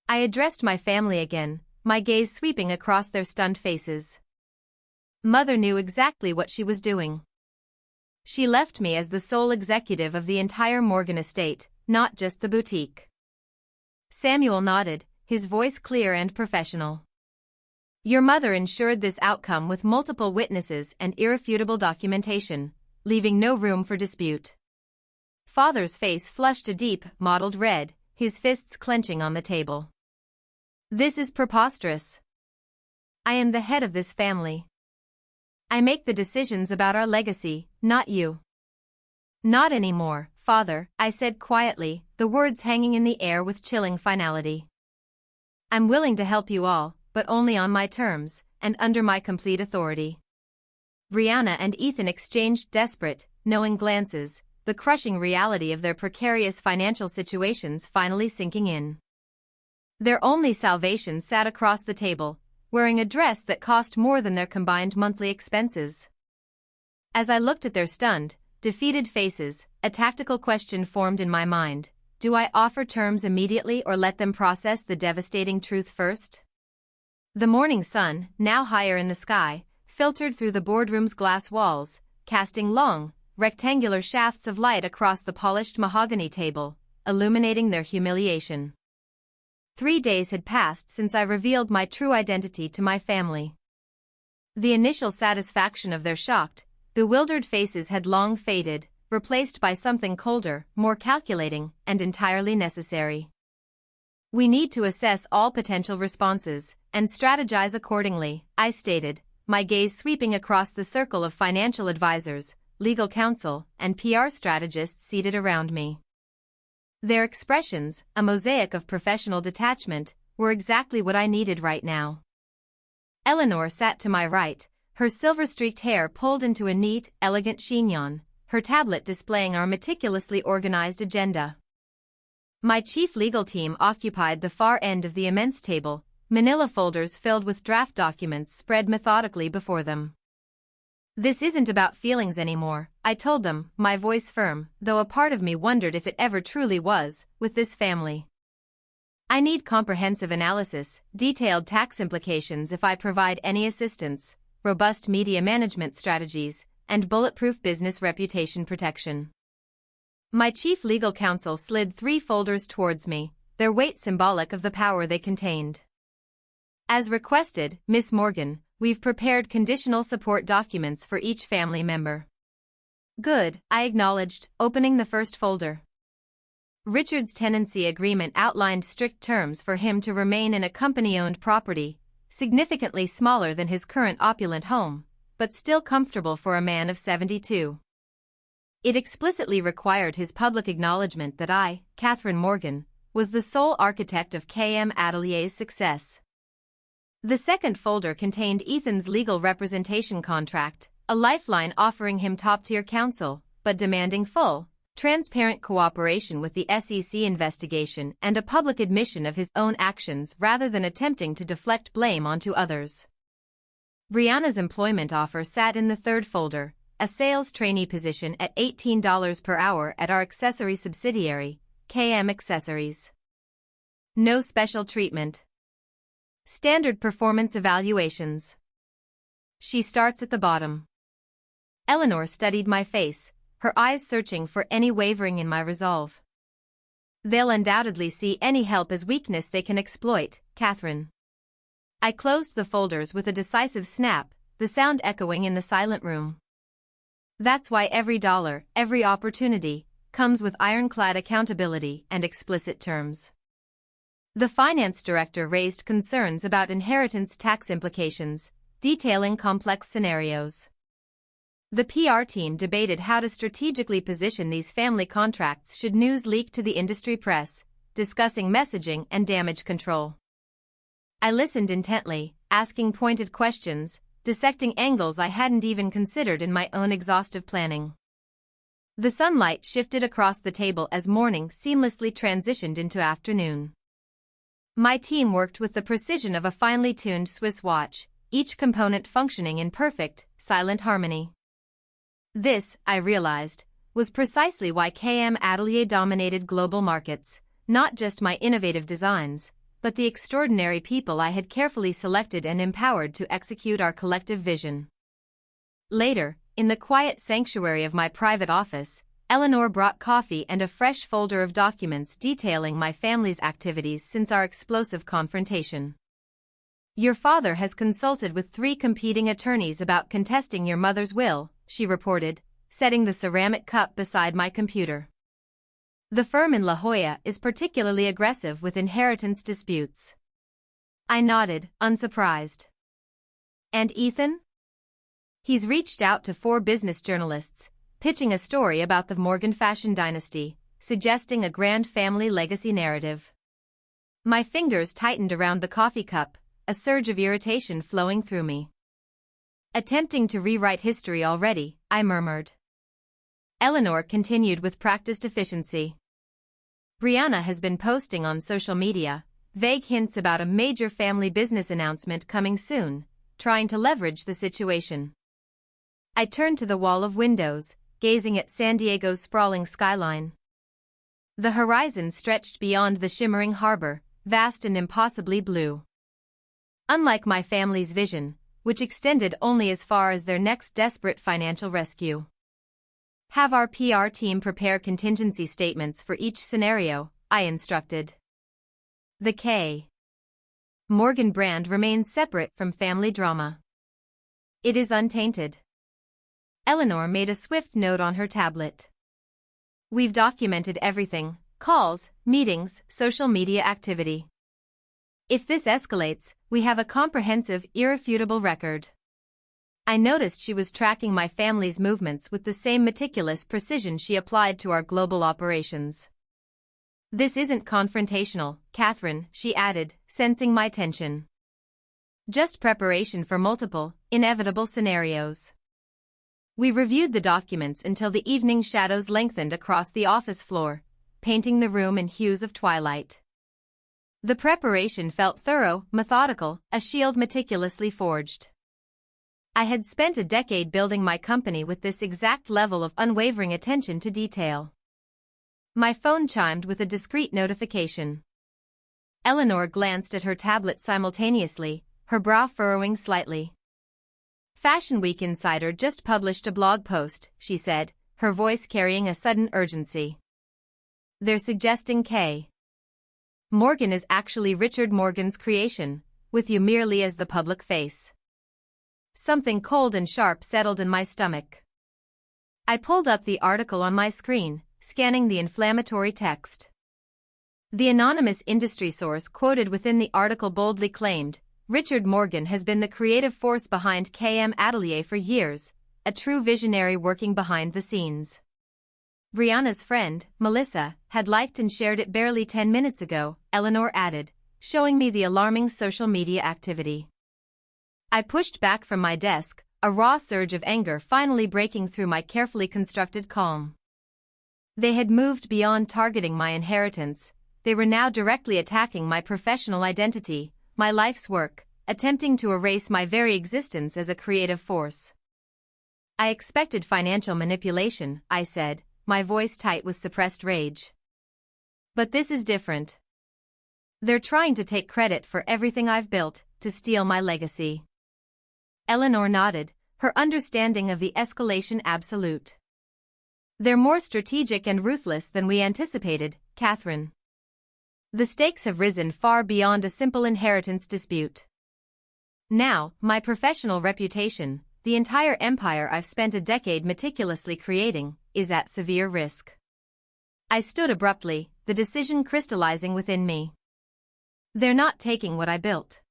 [SPEAKER 1] I addressed my family again, my gaze sweeping across their stunned faces. Mother knew exactly what she was doing. She left me as the sole executive of the entire Morgan estate, not just the boutique. Samuel nodded, his voice clear and professional. "Your mother ensured this outcome with multiple witnesses and irrefutable documentation, leaving no room for dispute." Father's face flushed a deep, mottled red, his fists clenching on the table. "This is preposterous. I am the head of this family. I make the decisions about our legacy, not you." "Not anymore, Father," I said quietly, the words hanging in the air with chilling finality. "I'm willing to help you all, but only on my terms, and under my complete authority." Brianna and Ethan exchanged desperate, knowing glances, the crushing reality of their precarious financial situations finally sinking in. Their only salvation sat across the table, wearing a dress that cost more than their combined monthly expenses. As I looked at their stunned, defeated faces, a tactical question formed in my mind: do I offer terms immediately or let them process the devastating truth first? The morning sun, now higher in the sky, filtered through the boardroom's glass walls, casting long, rectangular shafts of light across the polished mahogany table, illuminating their humiliation. 3 days had passed since I revealed my true identity to my family. The initial satisfaction of their shocked, bewildered faces had long faded, replaced by something colder, more calculating, and entirely necessary. "We need to assess all potential responses, and strategize accordingly," I stated, my gaze sweeping across the circle of financial advisors, legal counsel, and PR strategists seated around me. Their expressions, a mosaic of professional detachment, were exactly what I needed right now. Eleanor sat to my right, her silver-streaked hair pulled into a neat, elegant chignon, her tablet displaying our meticulously organized agenda. My chief legal team occupied the far end of the immense table, manila folders filled with draft documents spread methodically before them. "This isn't about feelings anymore," I told them, my voice firm, though a part of me wondered if it ever truly was, with this family. "I need comprehensive analysis, detailed tax implications if I provide any assistance, robust media management strategies, and bulletproof business reputation protection." My chief legal counsel slid 3 folders towards me, their weight symbolic of the power they contained. "As requested, Miss Morgan, we've prepared conditional support documents for each family member." "Good," I acknowledged, opening the first folder. Richard's tenancy agreement outlined strict terms for him to remain in a company-owned property, significantly smaller than his current opulent home, but still comfortable for a man of 72. It explicitly required his public acknowledgement that I, Catherine Morgan, was the sole architect of KM Atelier's success. The second folder contained Ethan's legal representation contract, a lifeline offering him top-tier counsel, but demanding full, transparent cooperation with the SEC investigation and a public admission of his own actions rather than attempting to deflect blame onto others. Brianna's employment offer sat in the third folder, a sales trainee position at $18 per hour at our accessory subsidiary, KM Accessories. No special treatment. Standard performance evaluations. She starts at the bottom. Eleanor studied my face, her eyes searching for any wavering in my resolve. They'll undoubtedly see any help as weakness they can exploit, Catherine. I closed the folders with a decisive snap, the sound echoing in the silent room. That's why every dollar, every opportunity, comes with ironclad accountability and explicit terms. The finance director raised concerns about inheritance tax implications, detailing complex scenarios. The PR team debated how to strategically position these family contracts should news leak to the industry press, discussing messaging and damage control. I listened intently, asking pointed questions, dissecting angles I hadn't even considered in my own exhaustive planning. The sunlight shifted across the table as morning seamlessly transitioned into afternoon. My team worked with the precision of a finely tuned Swiss watch, each component functioning in perfect, silent harmony. This, I realized, was precisely why KM Atelier dominated global markets, not just my innovative designs, but the extraordinary people I had carefully selected and empowered to execute our collective vision. Later, in the quiet sanctuary of my private office, Eleanor brought coffee and a fresh folder of documents detailing my family's activities since our explosive confrontation. Your father has consulted with 3 competing attorneys about contesting your mother's will, she reported, setting the ceramic cup beside my computer. The firm in La Jolla is particularly aggressive with inheritance disputes. I nodded, unsurprised. And Ethan? He's reached out to 4 business journalists, pitching a story about the Morgan fashion dynasty, suggesting a grand family legacy narrative. My fingers tightened around the coffee cup, a surge of irritation flowing through me. Attempting to rewrite history already, I murmured. Eleanor continued with practiced efficiency. Brianna has been posting on social media, vague hints about a major family business announcement coming soon, trying to leverage the situation. I turned to the wall of windows, gazing at San Diego's sprawling skyline. The horizon stretched beyond the shimmering harbor, vast and impossibly blue. Unlike my family's vision, which extended only as far as their next desperate financial rescue. Have our PR team prepare contingency statements for each scenario, I instructed. The K. Morgan brand remains separate from family drama. It is untainted. Eleanor made a swift note on her tablet. We've documented everything: calls, meetings, social media activity. If this escalates, we have a comprehensive, irrefutable record. I noticed she was tracking my family's movements with the same meticulous precision she applied to our global operations. This isn't confrontational, Catherine, she added, sensing my tension. Just preparation for multiple, inevitable scenarios. We reviewed the documents until the evening shadows lengthened across the office floor, painting the room in hues of twilight. The preparation felt thorough, methodical, a shield meticulously forged. I had spent a decade building my company with this exact level of unwavering attention to detail. My phone chimed with a discreet notification. Eleanor glanced at her tablet simultaneously, her brow furrowing slightly. Fashion Week Insider just published a blog post, she said, her voice carrying a sudden urgency. They're suggesting K. Morgan is actually Richard Morgan's creation, with you merely as the public face. Something cold and sharp settled in my stomach. I pulled up the article on my screen, scanning the inflammatory text. The anonymous industry source quoted within the article boldly claimed, Richard Morgan has been the creative force behind KM Atelier for years, a true visionary working behind the scenes. Brianna's friend, Melissa, had liked and shared it barely 10 minutes ago, Eleanor added, showing me the alarming social media activity. I pushed back from my desk, a raw surge of anger finally breaking through my carefully constructed calm. They had moved beyond targeting my inheritance, they were now directly attacking my professional identity, my life's work, attempting to erase my very existence as a creative force. I expected financial manipulation, I said, my voice tight with suppressed rage. But this is different. They're trying to take credit for everything I've built, to steal my legacy. Eleanor nodded, her understanding of the escalation absolute. They're more strategic and ruthless than we anticipated, Catherine. The stakes have risen far beyond a simple inheritance dispute. Now, my professional reputation, the entire empire I've spent a decade meticulously creating, is at severe risk. I stood abruptly, the decision crystallizing within me. They're not taking what I built.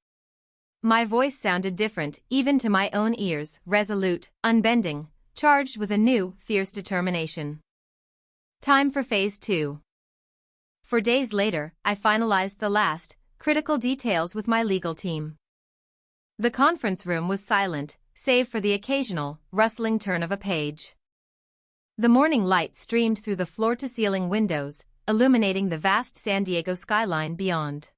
[SPEAKER 1] My voice sounded different, even to my own ears, resolute, unbending, charged with a new, fierce determination. Time for phase 2. For days later, I finalized the last, critical details with my legal team. The conference room was silent, save for the occasional, rustling turn of a page. The morning light streamed through the floor-to-ceiling windows, illuminating the vast San Diego skyline beyond.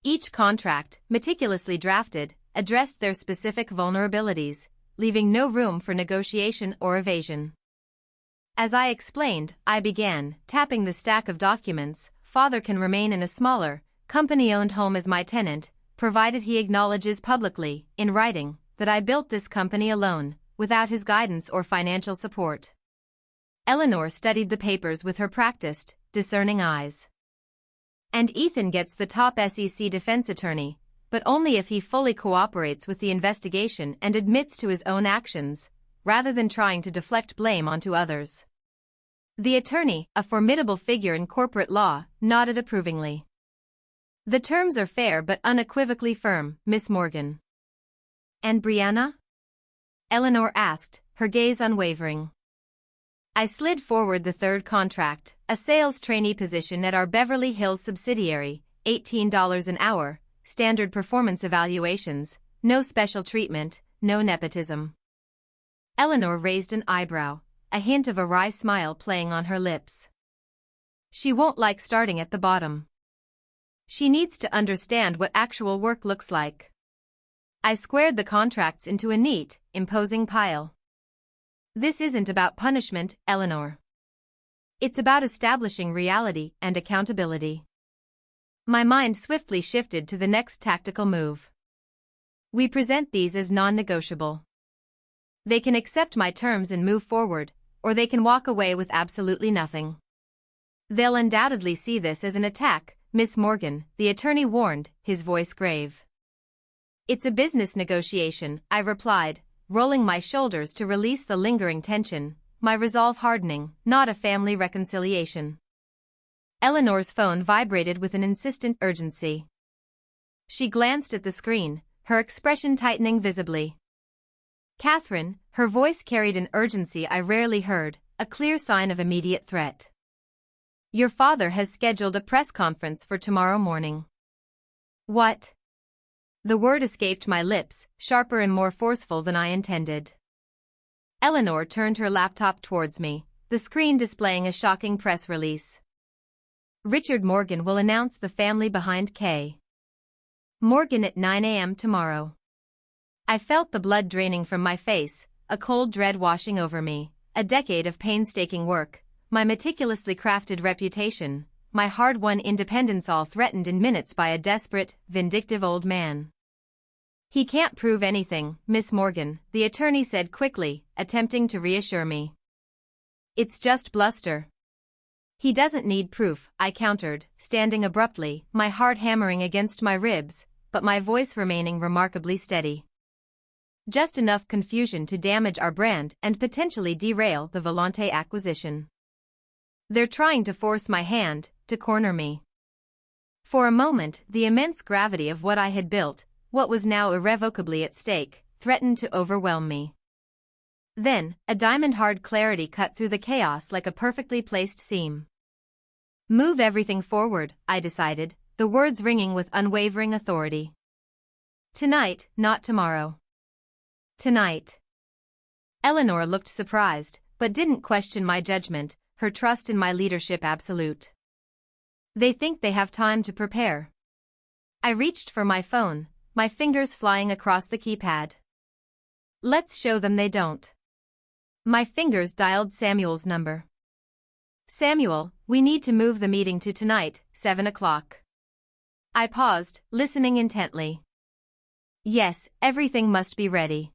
[SPEAKER 1] Each contract, meticulously drafted, addressed their specific vulnerabilities, leaving no room for negotiation or evasion. As I explained, I began, tapping the stack of documents. Father can remain in a smaller, company-owned home as my tenant, provided he acknowledges publicly, in writing, that I built this company alone, without his guidance or financial support. Eleanor studied the papers with her practiced, discerning eyes. And Ethan gets the top SEC defense attorney, but only if he fully cooperates with the investigation and admits to his own actions, rather than trying to deflect blame onto others. The attorney, a formidable figure in corporate law, nodded approvingly. The terms are fair but unequivocally firm, Miss Morgan. And Brianna? Eleanor asked, her gaze unwavering. I slid forward the third contract, a sales trainee position at our Beverly Hills subsidiary, $18 an hour, standard performance evaluations, no special treatment, no nepotism. Eleanor raised an eyebrow, a hint of a wry smile playing on her lips. She won't like starting at the bottom. She needs to understand what actual work looks like. I squared the contracts into a neat, imposing pile. This isn't about punishment, Eleanor. It's about establishing reality and accountability. My mind swiftly shifted to the next tactical move. We present these as non-negotiable. They can accept my terms and move forward, or they can walk away with absolutely nothing. They'll undoubtedly see this as an attack, Miss Morgan, the attorney warned, his voice grave. It's a business negotiation, I replied, rolling my shoulders to release the lingering tension, my resolve hardening, not a family reconciliation. Eleanor's phone vibrated with an insistent urgency. She glanced at the screen, her expression tightening visibly. Catherine, her voice carried an urgency I rarely heard, a clear sign of immediate threat. Your father has scheduled a press conference for tomorrow morning. What? The word escaped my lips, sharper and more forceful than I intended. Eleanor turned her laptop towards me, the screen displaying a shocking press release. Richard Morgan will announce the family behind K. Morgan at 9 a.m. tomorrow. I felt the blood draining from my face, a cold dread washing over me, a decade of painstaking work, my meticulously crafted reputation, my hard-won independence all threatened in minutes by a desperate, vindictive old man. He can't prove anything, Miss Morgan, the attorney said quickly, attempting to reassure me. It's just bluster. He doesn't need proof, I countered, standing abruptly, my heart hammering against my ribs, but my voice remaining remarkably steady. Just enough confusion to damage our brand and potentially derail the Volante acquisition. They're trying to force my hand, to corner me. For a moment, the immense gravity of what I had built, what was now irrevocably at stake, threatened to overwhelm me. Then, a diamond-hard clarity cut through the chaos like a perfectly placed seam. Move everything forward, I decided, the words ringing with unwavering authority. Tonight, not tomorrow. Tonight. Eleanor looked surprised, but didn't question my judgment, her trust in my leadership absolute. They think they have time to prepare. I reached for my phone, my fingers flying across the keypad. Let's show them they don't. My fingers dialed Samuel's number. Samuel, we need to move the meeting to tonight, 7 o'clock. I paused, listening intently. Yes, everything must be ready.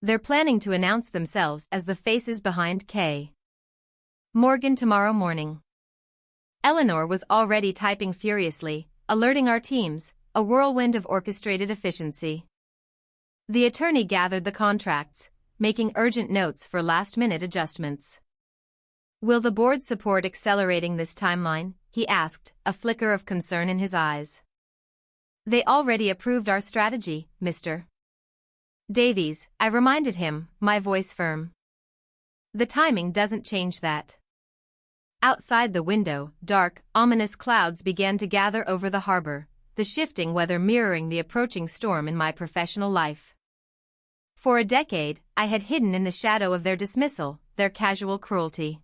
[SPEAKER 1] They're planning to announce themselves as the faces behind K. Morgan tomorrow morning. Eleanor was already typing furiously, alerting our teams, a whirlwind of orchestrated efficiency. The attorney gathered the contracts, making urgent notes for last-minute adjustments. Will the board support accelerating this timeline? He asked, a flicker of concern in his eyes. They already approved our strategy, Mr. Davies, I reminded him, my voice firm. The timing doesn't change that. Outside the window, dark, ominous clouds began to gather over the harbor, the shifting weather mirroring the approaching storm in my professional life. For a decade, I had hidden in the shadow of their dismissal, their casual cruelty.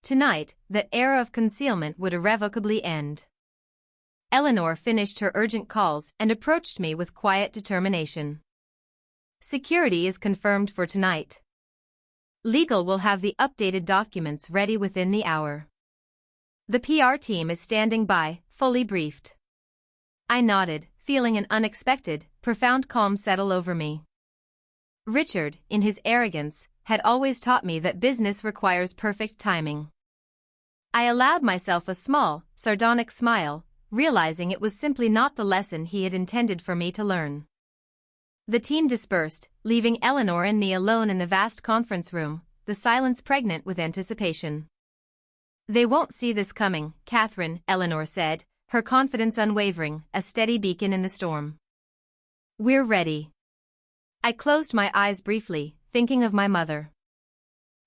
[SPEAKER 1] Tonight, that era of concealment would irrevocably end. Eleanor finished her urgent calls and approached me with quiet determination. Security is confirmed for tonight. Legal will have the updated documents ready within the hour. The PR team is standing by, fully briefed. I nodded, feeling an unexpected, profound calm settle over me. Richard, in his arrogance, had always taught me that business requires perfect timing. I allowed myself a small, sardonic smile, realizing it was simply not the lesson he had intended for me to learn. The team dispersed, leaving Eleanor and me alone in the vast conference room, the silence pregnant with anticipation. They won't see this coming, Catherine, Eleanor said, her confidence unwavering, a steady beacon in the storm. We're ready. I closed my eyes briefly, thinking of my mother.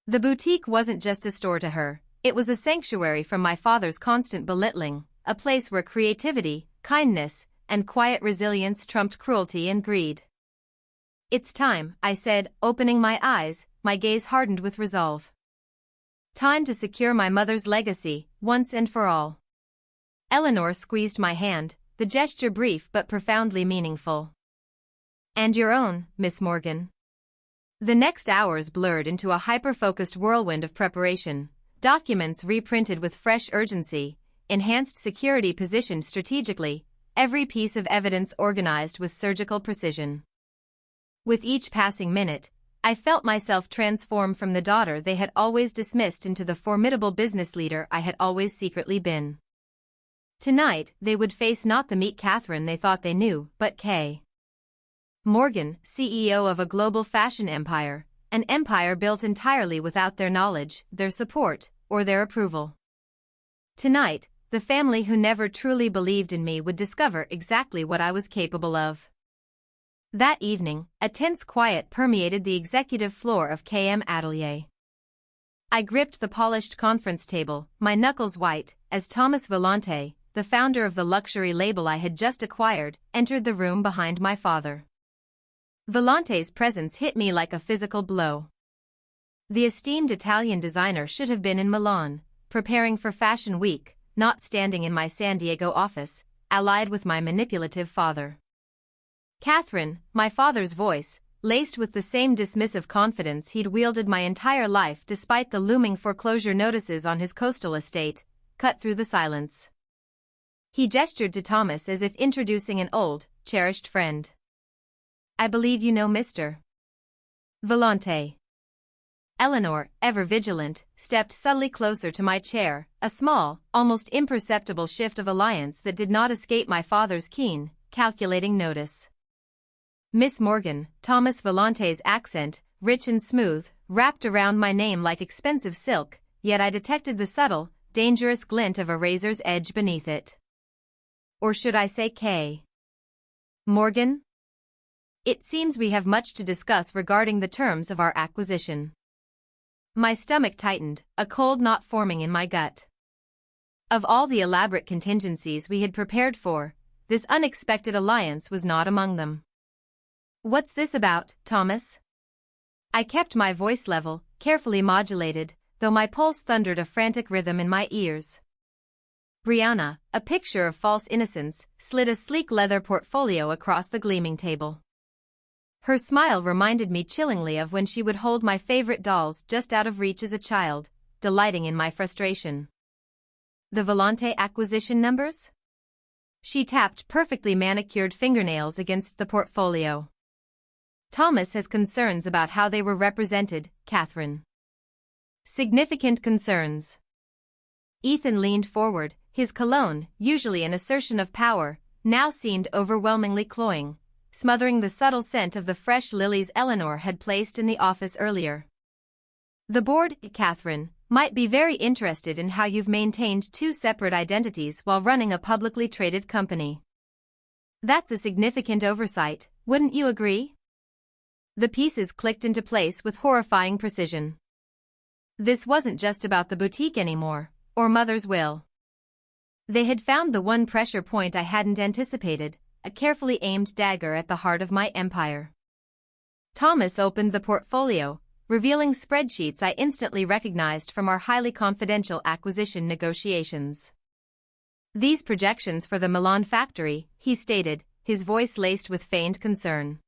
[SPEAKER 1] The boutique wasn't just a store to her, it was a sanctuary from my father's constant belittling, a place where creativity, kindness, and quiet resilience trumped cruelty and greed. It's time, I said, opening my eyes, my gaze hardened with resolve. Time to secure my mother's legacy, once and for all. Eleanor squeezed my hand, the gesture brief but profoundly meaningful. And your own, Miss Morgan. The next hours blurred into a hyper-focused whirlwind of preparation, documents reprinted with fresh urgency, enhanced security positioned strategically, every piece of evidence organized with surgical precision. With each passing minute, I felt myself transform from the daughter they had always dismissed into the formidable business leader I had always secretly been. Tonight, they would face not the meek Catherine they thought they knew, but K. Morgan, CEO of a global fashion empire, an empire built entirely without their knowledge, their support, or their approval. Tonight, the family who never truly believed in me would discover exactly what I was capable of. That evening, a tense quiet permeated the executive floor of KM Atelier. I gripped the polished conference table, my knuckles white, as Thomas Vellante, the founder of the luxury label I had just acquired, entered the room behind my father. Vellante's presence hit me like a physical blow. The esteemed Italian designer should have been in Milan, preparing for Fashion Week, not standing in my San Diego office, allied with my manipulative father. Catherine, my father's voice, laced with the same dismissive confidence he'd wielded my entire life despite the looming foreclosure notices on his coastal estate, cut through the silence. He gestured to Thomas as if introducing an old, cherished friend. I believe you know Mr. Vellante. Eleanor, ever vigilant, stepped subtly closer to my chair, a small, almost imperceptible shift of alliance that did not escape my father's keen, calculating notice. Miss Morgan, Thomas Vellante's accent, rich and smooth, wrapped around my name like expensive silk, yet I detected the subtle, dangerous glint of a razor's edge beneath it. Or should I say K. Morgan? It seems we have much to discuss regarding the terms of our acquisition. My stomach tightened, a cold knot forming in my gut. Of all the elaborate contingencies we had prepared for, this unexpected alliance was not among them. What's this about, Thomas? I kept my voice level, carefully modulated, though my pulse thundered a frantic rhythm in my ears. Brianna, a picture of false innocence, slid a sleek leather portfolio across the gleaming table. Her smile reminded me chillingly of when she would hold my favorite dolls just out of reach as a child, delighting in my frustration. The Vellante acquisition numbers? She tapped perfectly manicured fingernails against the portfolio. Thomas has concerns about how they were represented, Catherine. Significant concerns. Ethan leaned forward, his cologne, usually an assertion of power, now seemed overwhelmingly cloying, smothering the subtle scent of the fresh lilies Eleanor had placed in the office earlier. The board, Catherine, might be very interested in how you've maintained two separate identities while running a publicly traded company. That's a significant oversight, wouldn't you agree? The pieces clicked into place with horrifying precision. This wasn't just about the boutique anymore, or Mother's will. They had found the one pressure point I hadn't anticipated, a carefully aimed dagger at the heart of my empire. Thomas opened the portfolio, revealing spreadsheets I instantly recognized from our highly confidential acquisition negotiations. These projections for the Milan factory, he stated, his voice laced with feigned concern.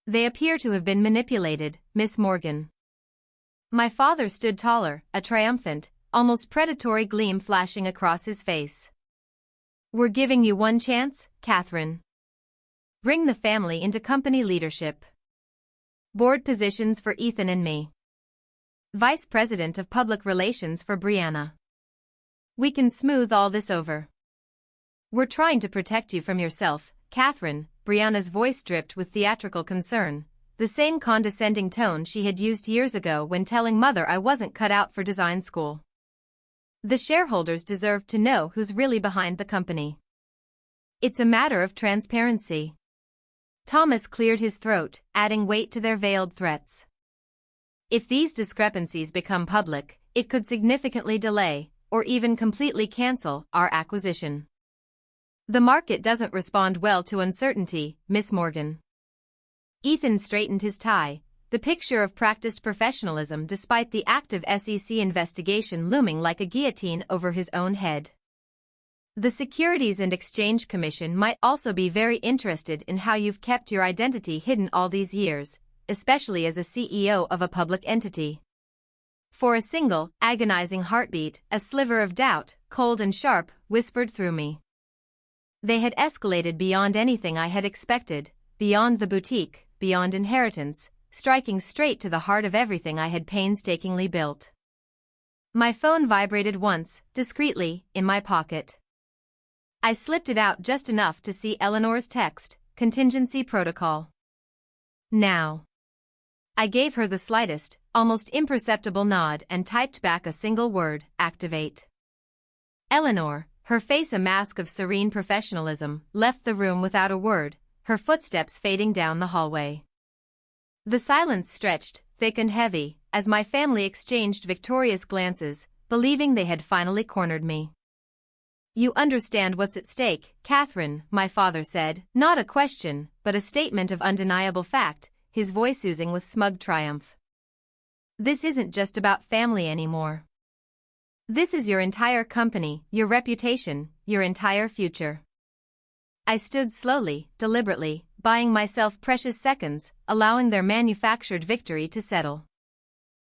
[SPEAKER 1] They appear to have been manipulated, Miss Morgan. My father stood taller, a triumphant, almost predatory gleam flashing across his face. We're giving you one chance, Catherine. Bring the family into company leadership. Board positions for Ethan and me. Vice President of Public Relations for Brianna. We can smooth all this over. We're trying to protect you from yourself, Catherine. Brianna's voice dripped with theatrical concern, the same condescending tone she had used years ago when telling Mother I wasn't cut out for design school. The shareholders deserve to know who's really behind the company. It's a matter of transparency. Thomas cleared his throat, adding weight to their veiled threats. If these discrepancies become public, it could significantly delay, or even completely cancel, our acquisition. The market doesn't respond well to uncertainty, Miss Morgan. Ethan straightened his tie, the picture of practiced professionalism despite the active SEC investigation looming like a guillotine over his own head. The Securities and Exchange Commission might also be very interested in how you've kept your identity hidden all these years, especially as a CEO of a public entity. For a single, agonizing heartbeat, a sliver of doubt, cold and sharp, whispered through me. They had escalated beyond anything I had expected, beyond the boutique, beyond inheritance, striking straight to the heart of everything I had painstakingly built. My phone vibrated once, discreetly, in my pocket. I slipped it out just enough to see Eleanor's text, contingency protocol. Now. I gave her the slightest, almost imperceptible nod and typed back a single word, activate. Eleanor, her face a mask of serene professionalism, left the room without a word, her footsteps fading down the hallway. The silence stretched, thick and heavy, as my family exchanged victorious glances, believing they had finally cornered me. You understand what's at stake, Catherine, my father said, not a question, but a statement of undeniable fact, his voice oozing with smug triumph. This isn't just about family anymore. This is your entire company, your reputation, your entire future. I stood slowly, deliberately, buying myself precious seconds, allowing their manufactured victory to settle.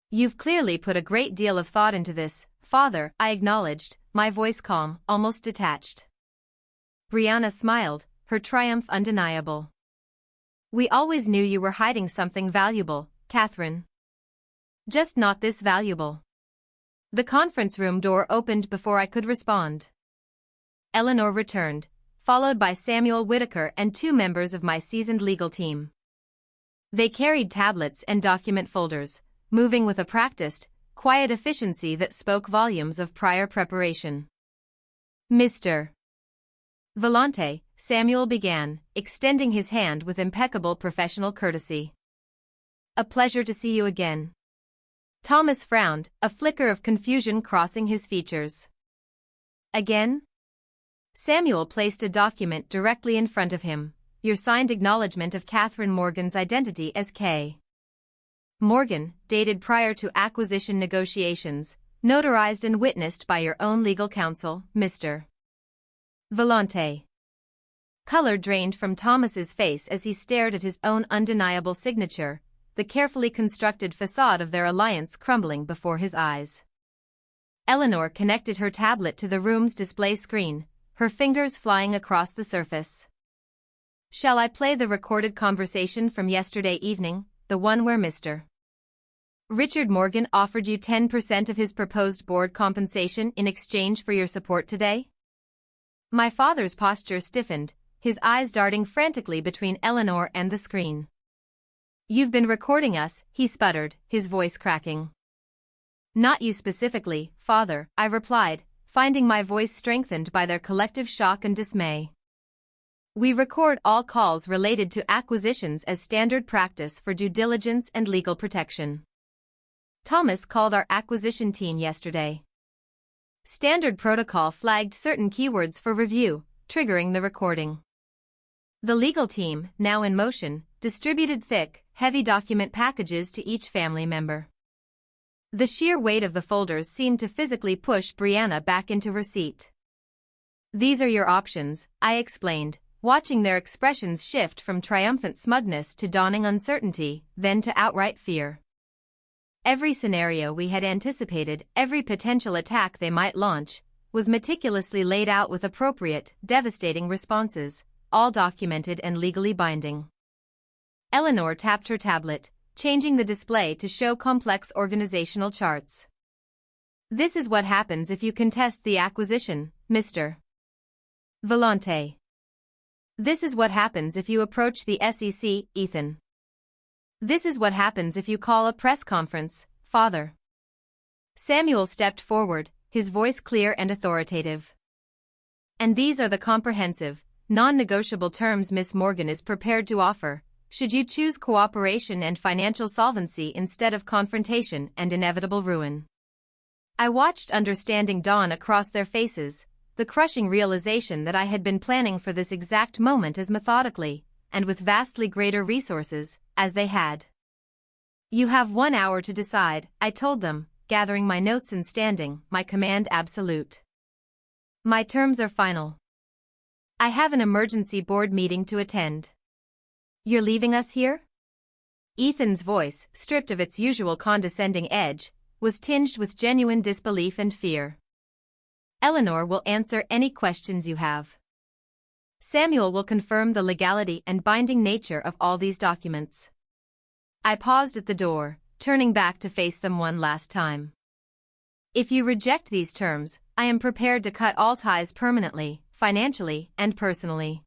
[SPEAKER 1] You've clearly put a great deal of thought into this, Father, I acknowledged, my voice calm, almost detached. Brianna smiled, her triumph undeniable. We always knew you were hiding something valuable, Catherine. Just not this valuable. The conference room door opened before I could respond. Eleanor returned, followed by Samuel Whitaker and two members of my seasoned legal team. They carried tablets and document folders, moving with a practiced, quiet efficiency that spoke volumes of prior preparation. Mr. Volante, Samuel began, extending his hand with impeccable professional courtesy. A pleasure to see you again. Thomas frowned, a flicker of confusion crossing his features. Again? Samuel placed a document directly in front of him, your signed acknowledgement of Catherine Morgan's identity as K. Morgan, dated prior to acquisition negotiations, notarized and witnessed by your own legal counsel, Mr. Volante. Color drained from Thomas's face as he stared at his own undeniable signature, the carefully constructed facade of their alliance crumbling before his eyes. Eleanor connected her tablet to the room's display screen, her fingers flying across the surface. Shall I play the recorded conversation from yesterday evening, the one where Mr. Richard Morgan offered you 10% of his proposed board compensation in exchange for your support today? My father's posture stiffened, his eyes darting frantically between Eleanor and the screen. You've been recording us, he sputtered, his voice cracking. Not you specifically, father, I replied, finding my voice strengthened by their collective shock and dismay. We record all calls related to acquisitions as standard practice for due diligence and legal protection. Thomas called our acquisition team yesterday. Standard protocol flagged certain keywords for review, triggering the recording. The legal team, now in motion, distributed thick, heavy document packages to each family member. The sheer weight of the folders seemed to physically push Brianna back into her seat. These are your options, I explained, watching their expressions shift from triumphant smugness to dawning uncertainty, then to outright fear. Every scenario we had anticipated, every potential attack they might launch, was meticulously laid out with appropriate, devastating responses, all documented and legally binding. Eleanor tapped her tablet, changing the display to show complex organizational charts. This is what happens if you contest the acquisition, Mr. Volante. This is what happens if you approach the SEC, Ethan. This is what happens if you call a press conference, father. Samuel stepped forward, his voice clear and authoritative. And these are the comprehensive, non-negotiable terms Miss Morgan is prepared to offer, should you choose cooperation and financial solvency instead of confrontation and inevitable ruin. I watched understanding dawn across their faces, the crushing realization that I had been planning for this exact moment as methodically, and with vastly greater resources, as they had. You have 1 hour to decide, I told them, gathering my notes and standing, my command absolute. My terms are final. I have an emergency board meeting to attend. You're leaving us here? Ethan's voice, stripped of its usual condescending edge, was tinged with genuine disbelief and fear. Eleanor will answer any questions you have. Samuel will confirm the legality and binding nature of all these documents. I paused at the door, turning back to face them one last time. If you reject these terms, I am prepared to cut all ties permanently, financially and personally.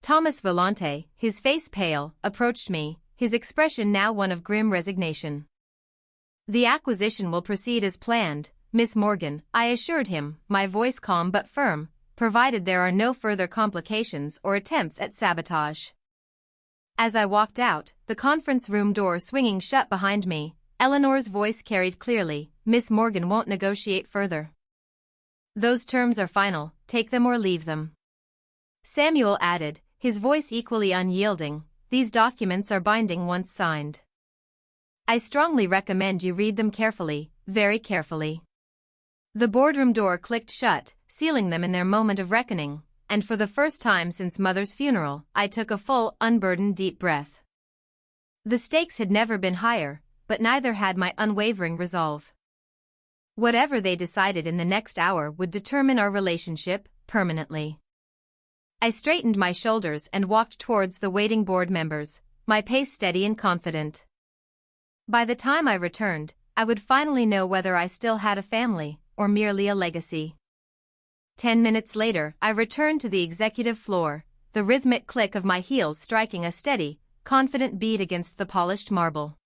[SPEAKER 1] Thomas Volante, his face pale, approached me, his expression now one of grim resignation. The acquisition will proceed as planned, Miss Morgan, I assured him, my voice calm but firm, provided there are no further complications or attempts at sabotage. As I walked out, the conference room door swinging shut behind me, Eleanor's voice carried clearly, Miss Morgan won't negotiate further. Those terms are final, take them or leave them. Samuel added, his voice equally unyielding, these documents are binding once signed. I strongly recommend you read them carefully, very carefully. The boardroom door clicked shut, sealing them in their moment of reckoning, and for the first time since Mother's funeral, I took a full, unburdened deep breath. The stakes had never been higher, but neither had my unwavering resolve. Whatever they decided in the next hour would determine our relationship, permanently. I straightened my shoulders and walked towards the waiting board members, my pace steady and confident. By the time I returned, I would finally know whether I still had a family, or merely a legacy. 10 minutes later, I returned to the executive floor, the rhythmic click of my heels striking a steady, confident beat against the polished marble.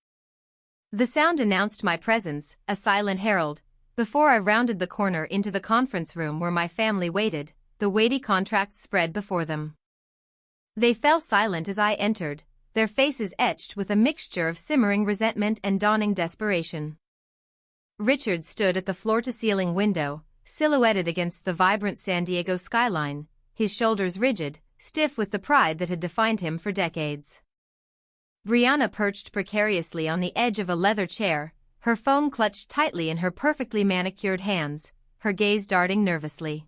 [SPEAKER 1] The sound announced my presence, a silent herald, before I rounded the corner into the conference room where my family waited, the weighty contracts spread before them. They fell silent as I entered, their faces etched with a mixture of simmering resentment and dawning desperation. Richard stood at the floor-to-ceiling window, silhouetted against the vibrant San Diego skyline, his shoulders rigid, stiff with the pride that had defined him for decades. Brianna perched precariously on the edge of a leather chair, her phone clutched tightly in her perfectly manicured hands, her gaze darting nervously.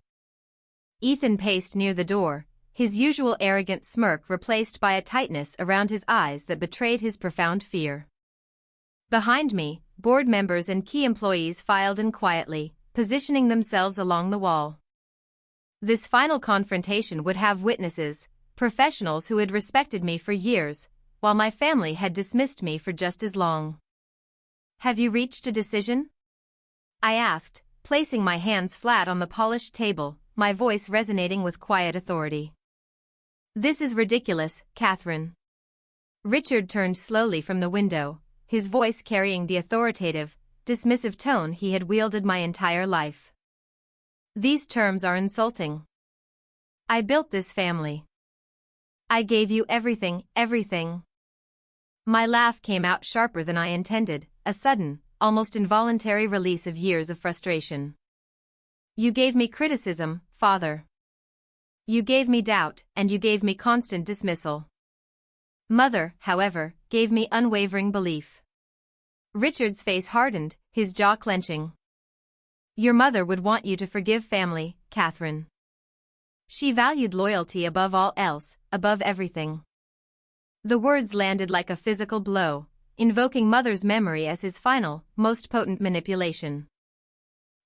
[SPEAKER 1] Ethan paced near the door, his usual arrogant smirk replaced by a tightness around his eyes that betrayed his profound fear. Behind me, board members and key employees filed in quietly, positioning themselves along the wall. This final confrontation would have witnesses, professionals who had respected me for years, while my family had dismissed me for just as long. "Have you reached a decision?" I asked, placing my hands flat on the polished table, my voice resonating with quiet authority. "This is ridiculous, Catherine." Richard turned slowly from the window, his voice carrying the authoritative, dismissive tone he had wielded my entire life. "These terms are insulting. I built this family. I gave you everything, everything." My laugh came out sharper than I intended, a sudden, almost involuntary release of years of frustration. "You gave me criticism, Father. You gave me doubt, and you gave me constant dismissal. Mother, however, gave me unwavering belief." Richard's face hardened, his jaw clenching. "Your mother would want you to forgive family, Catherine. She valued loyalty above all else, above everything." The words landed like a physical blow, invoking mother's memory as his final, most potent manipulation.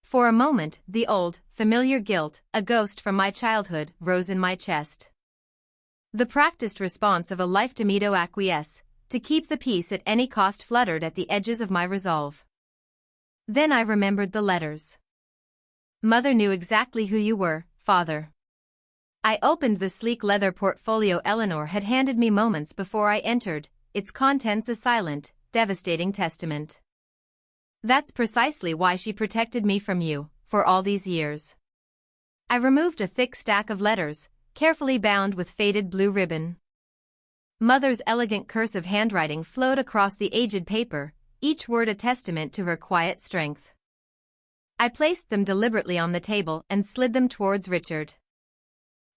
[SPEAKER 1] For a moment, the old, familiar guilt, a ghost from my childhood, rose in my chest. The practiced response of a life to acquiesce, to keep the peace at any cost fluttered at the edges of my resolve. Then I remembered the letters. "Mother knew exactly who you were, Father." I opened the sleek leather portfolio Eleanor had handed me moments before I entered, its contents a silent, devastating testament. "That's precisely why she protected me from you, for all these years." I removed a thick stack of letters, carefully bound with faded blue ribbon. Mother's elegant cursive handwriting flowed across the aged paper, each word a testament to her quiet strength. I placed them deliberately on the table and slid them towards Richard.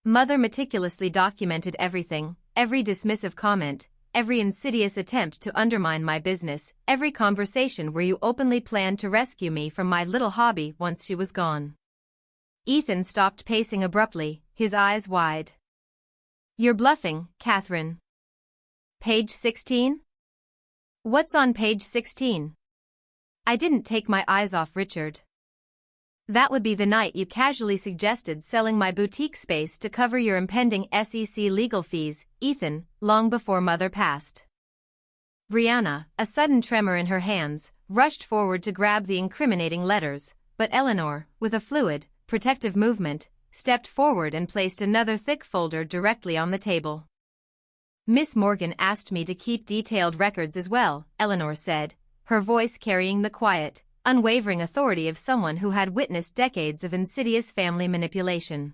[SPEAKER 1] Mother meticulously documented everything, every dismissive comment, every insidious attempt to undermine my business, every conversation where you openly planned to rescue me from my little hobby once she was gone. Ethan stopped pacing abruptly, his eyes wide. "You're bluffing, Catherine." "Page 16? What's on page 16? I didn't take my eyes off Richard. "That would be the night you casually suggested selling my boutique space to cover your impending SEC legal fees, Ethan, long before Mother passed." Brianna, a sudden tremor in her hands, rushed forward to grab the incriminating letters, but Eleanor, with a fluid, protective movement, stepped forward and placed another thick folder directly on the table. "Miss Morgan asked me to keep detailed records as well," Eleanor said, her voice carrying the quiet, unwavering authority of someone who had witnessed decades of insidious family manipulation.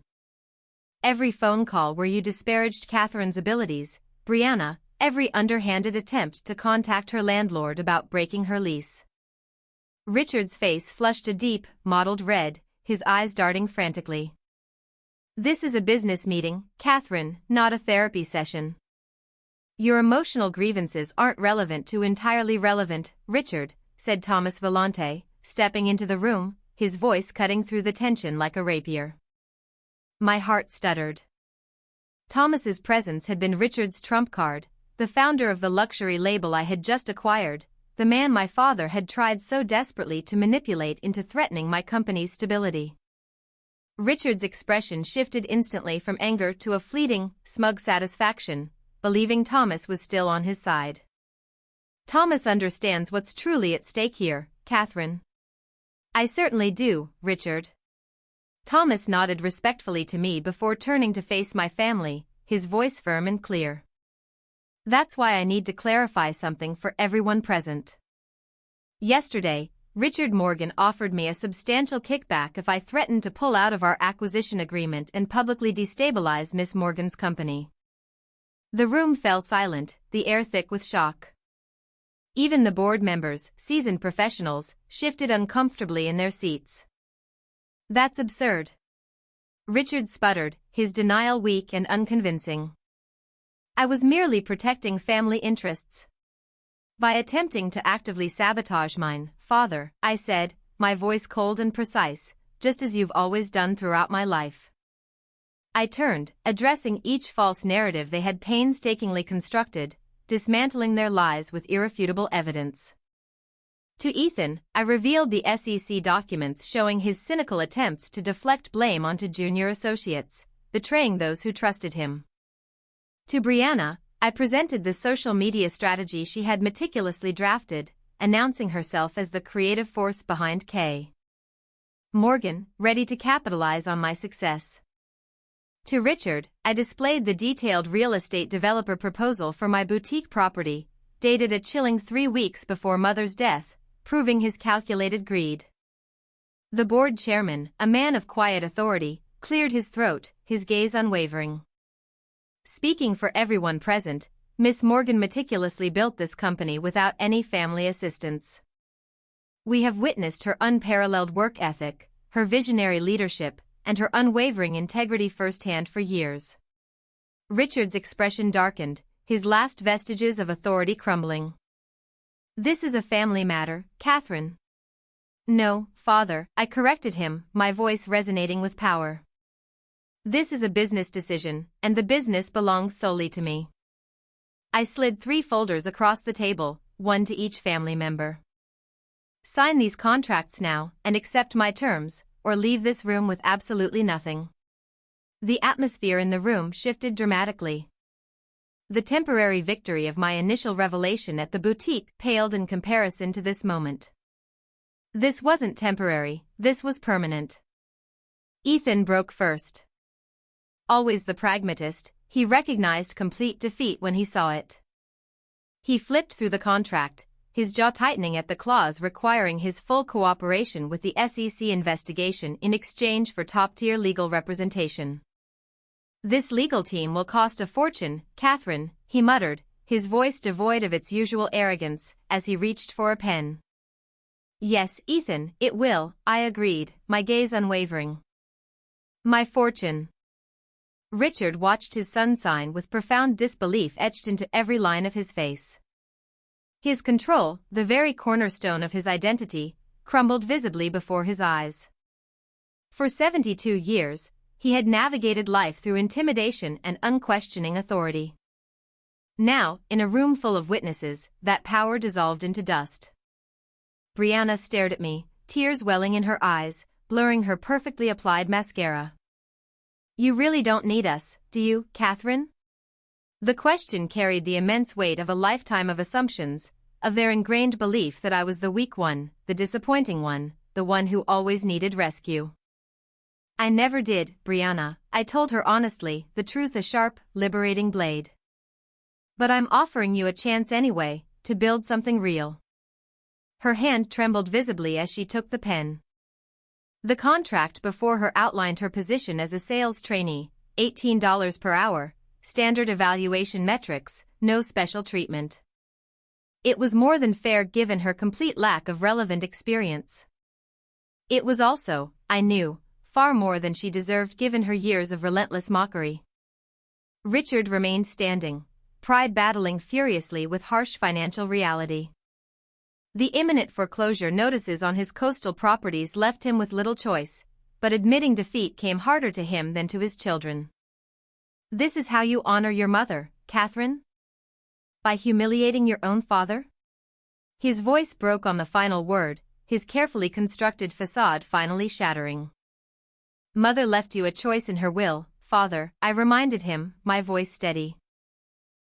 [SPEAKER 1] "Every phone call where you disparaged Catherine's abilities, Brianna, every underhanded attempt to contact her landlord about breaking her lease." Richard's face flushed a deep, mottled red, his eyes darting frantically. "This is a business meeting, Catherine, not a therapy session. Your emotional grievances aren't relevant to entirely relevant, Richard," said Thomas Vellante, stepping into the room, his voice cutting through the tension like a rapier. My heart stuttered. Thomas's presence had been Richard's trump card, the founder of the luxury label I had just acquired, the man my father had tried so desperately to manipulate into threatening my company's stability. Richard's expression shifted instantly from anger to a fleeting, smug satisfaction, believing Thomas was still on his side. "Thomas understands what's truly at stake here, Catherine." "I certainly do, Richard." Thomas nodded respectfully to me before turning to face my family, his voice firm and clear. "That's why I need to clarify something for everyone present. Yesterday, Richard Morgan offered me a substantial kickback if I threatened to pull out of our acquisition agreement and publicly destabilize Miss Morgan's company." The room fell silent, the air thick with shock. Even the board members, seasoned professionals, shifted uncomfortably in their seats. "That's absurd." Richard sputtered, his denial weak and unconvincing. "I was merely protecting family interests. By attempting to actively sabotage mine, Father," I said, my voice cold and precise, "just as you've always done throughout my life." I turned, addressing each false narrative they had painstakingly constructed, dismantling their lies with irrefutable evidence. To Ethan, I revealed the SEC documents showing his cynical attempts to deflect blame onto junior associates, betraying those who trusted him. To Brianna, I presented the social media strategy she had meticulously drafted, announcing herself as the creative force behind K. Morgan, ready to capitalize on my success. To Richard, I displayed the detailed real estate developer proposal for my boutique property, dated a chilling 3 weeks before Mother's death, proving his calculated greed. The board chairman, a man of quiet authority, cleared his throat, his gaze unwavering. Speaking for everyone present, Miss Morgan meticulously built this company without any family assistance. We have witnessed her unparalleled work ethic, her visionary leadership, and her unwavering integrity firsthand for years. Richard's expression darkened, his last vestiges of authority crumbling. This is a family matter, Catherine. No, father, I corrected him, my voice resonating with power. This is a business decision, and the business belongs solely to me. I slid 3 folders across the table, one to each family member. Sign these contracts now, and accept my terms, or leave this room with absolutely nothing. The atmosphere in the room shifted dramatically. The temporary victory of my initial revelation at the boutique paled in comparison to this moment. This wasn't temporary, this was permanent. Ethan broke first. Always the pragmatist, he recognized complete defeat when he saw it. He flipped through the contract, his jaw tightening at the clause requiring his full cooperation with the SEC investigation in exchange for top-tier legal representation. This legal team will cost a fortune, Catherine, he muttered, his voice devoid of its usual arrogance, as he reached for a pen. Yes, Ethan, it will, I agreed, my gaze unwavering. My fortune. Richard watched his son sign with profound disbelief etched into every line of his face. His control, the very cornerstone of his identity, crumbled visibly before his eyes. For 72 years, he had navigated life through intimidation and unquestioning authority. Now, in a room full of witnesses, that power dissolved into dust. Brianna stared at me, tears welling in her eyes, blurring her perfectly applied mascara. You really don't need us, do you, Catherine? The question carried the immense weight of a lifetime of assumptions, of their ingrained belief that I was the weak one, the disappointing one, the one who always needed rescue. I never did, Brianna, I told her honestly, the truth a sharp, liberating blade. But I'm offering you a chance anyway, to build something real. Her hand trembled visibly as she took the pen. The contract before her outlined her position as a sales trainee, $18 per hour, standard evaluation metrics, no special treatment. It was more than fair given her complete lack of relevant experience. It was also, I knew, far more than she deserved given her years of relentless mockery. Richard remained standing, pride battling furiously with harsh financial reality. The imminent foreclosure notices on his coastal properties left him with little choice, but admitting defeat came harder to him than to his children. This is how you honor your mother, Catherine? By humiliating your own father? His voice broke on the final word, his carefully constructed facade finally shattering. Mother left you a choice in her will, father, I reminded him, my voice steady.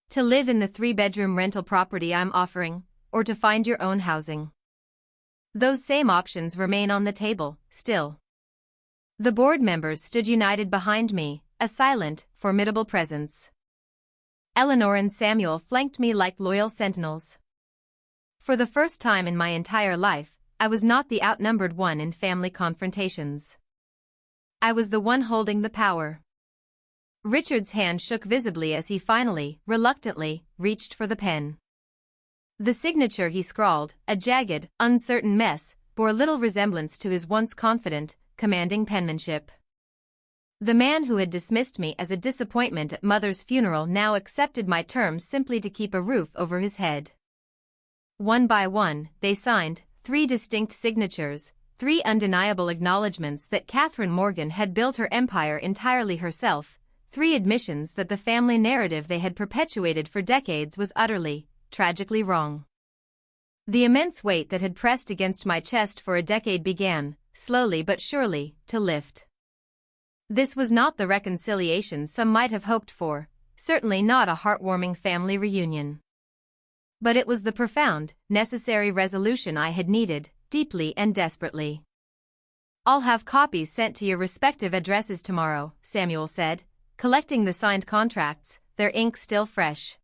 [SPEAKER 1] To live in the 3-bedroom rental property I'm offering, or to find your own housing. Those same options remain on the table, still. The board members stood united behind me, a silent, formidable presence. Eleanor and Samuel flanked me like loyal sentinels. For the first time in my entire life, I was not the outnumbered one in family confrontations. I was the one holding the power. Richard's hand shook visibly as he finally, reluctantly, reached for the pen. The signature he scrawled, a jagged, uncertain mess, bore little resemblance to his once confident, commanding penmanship. The man who had dismissed me as a disappointment at Mother's funeral now accepted my terms simply to keep a roof over his head. One by one, they signed, 3 distinct signatures, 3 undeniable acknowledgments that Catherine Morgan had built her empire entirely herself, 3 admissions that the family narrative they had perpetuated for decades was utterly, tragically wrong. The immense weight that had pressed against my chest for a decade began, slowly but surely, to lift. This was not the reconciliation some might have hoped for, certainly not a heartwarming family reunion. But it was the profound, necessary resolution I had needed, deeply and desperately. "I'll have copies sent to your respective addresses tomorrow," Samuel said, collecting the signed contracts, their ink still fresh.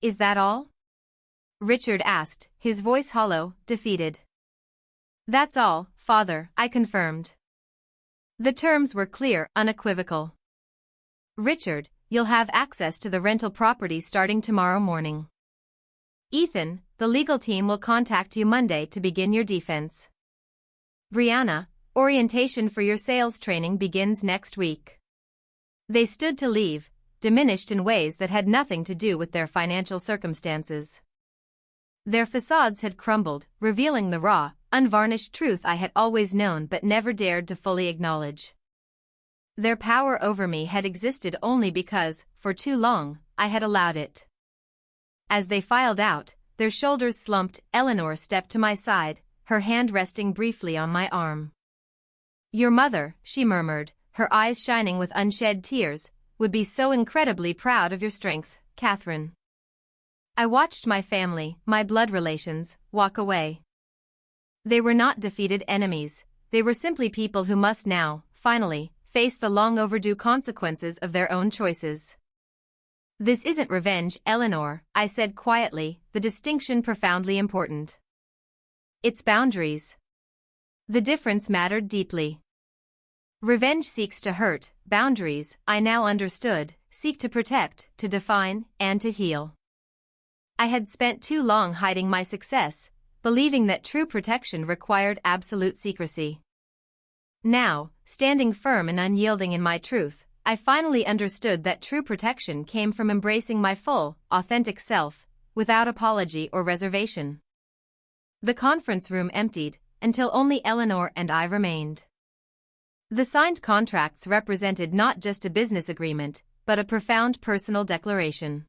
[SPEAKER 1] "Is that all?" Richard asked, his voice hollow, defeated. "That's all, Father," I confirmed. The terms were clear, unequivocal. "Richard, you'll have access to the rental property starting tomorrow morning. Ethan, the legal team will contact you Monday to begin your defense. Brianna, orientation for your sales training begins next week." They stood to leave, diminished in ways that had nothing to do with their financial circumstances. Their facades had crumbled, revealing the raw, unvarnished truth I had always known but never dared to fully acknowledge. Their power over me had existed only because, for too long, I had allowed it. As they filed out, their shoulders slumped, Eleanor stepped to my side, her hand resting briefly on my arm. "Your mother," she murmured, her eyes shining with unshed tears, "would be so incredibly proud of your strength, Catherine." I watched my family, my blood relations, walk away. They were not defeated enemies, they were simply people who must now, finally, face the long-overdue consequences of their own choices. "This isn't revenge, Eleanor," I said quietly, the distinction profoundly important. "It's boundaries." The difference mattered deeply. Revenge seeks to hurt, boundaries, I now understood, seek to protect, to define, and to heal. I had spent too long hiding my success, believing that true protection required absolute secrecy. Now, standing firm and unyielding in my truth, I finally understood that true protection came from embracing my full, authentic self, without apology or reservation. The conference room emptied, until only Eleanor and I remained. The signed contracts represented not just a business agreement, but a profound personal declaration.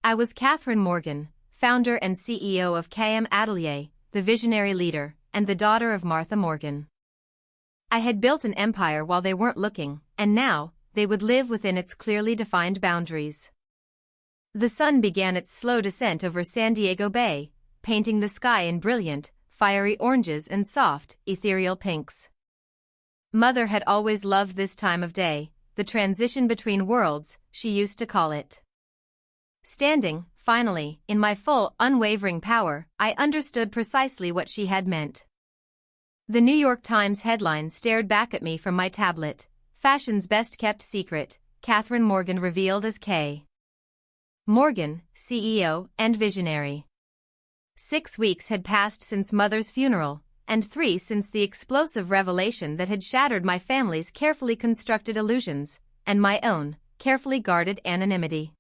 [SPEAKER 1] I was Catherine Morgan, founder and CEO of KM Atelier, the visionary leader, and the daughter of Martha Morgan. I had built an empire while they weren't looking, and now, they would live within its clearly defined boundaries. The sun began its slow descent over San Diego Bay, painting the sky in brilliant, fiery oranges and soft, ethereal pinks. Mother had always loved this time of day, the transition between worlds, she used to call it. Standing, finally, in my full, unwavering power, I understood precisely what she had meant. The New York Times headline stared back at me from my tablet. "Fashion's best-kept secret, Catherine Morgan revealed as K. Morgan, CEO and visionary." 6 weeks had passed since Mother's funeral, and 3 since the explosive revelation that had shattered my family's carefully constructed illusions, and my own, carefully guarded anonymity.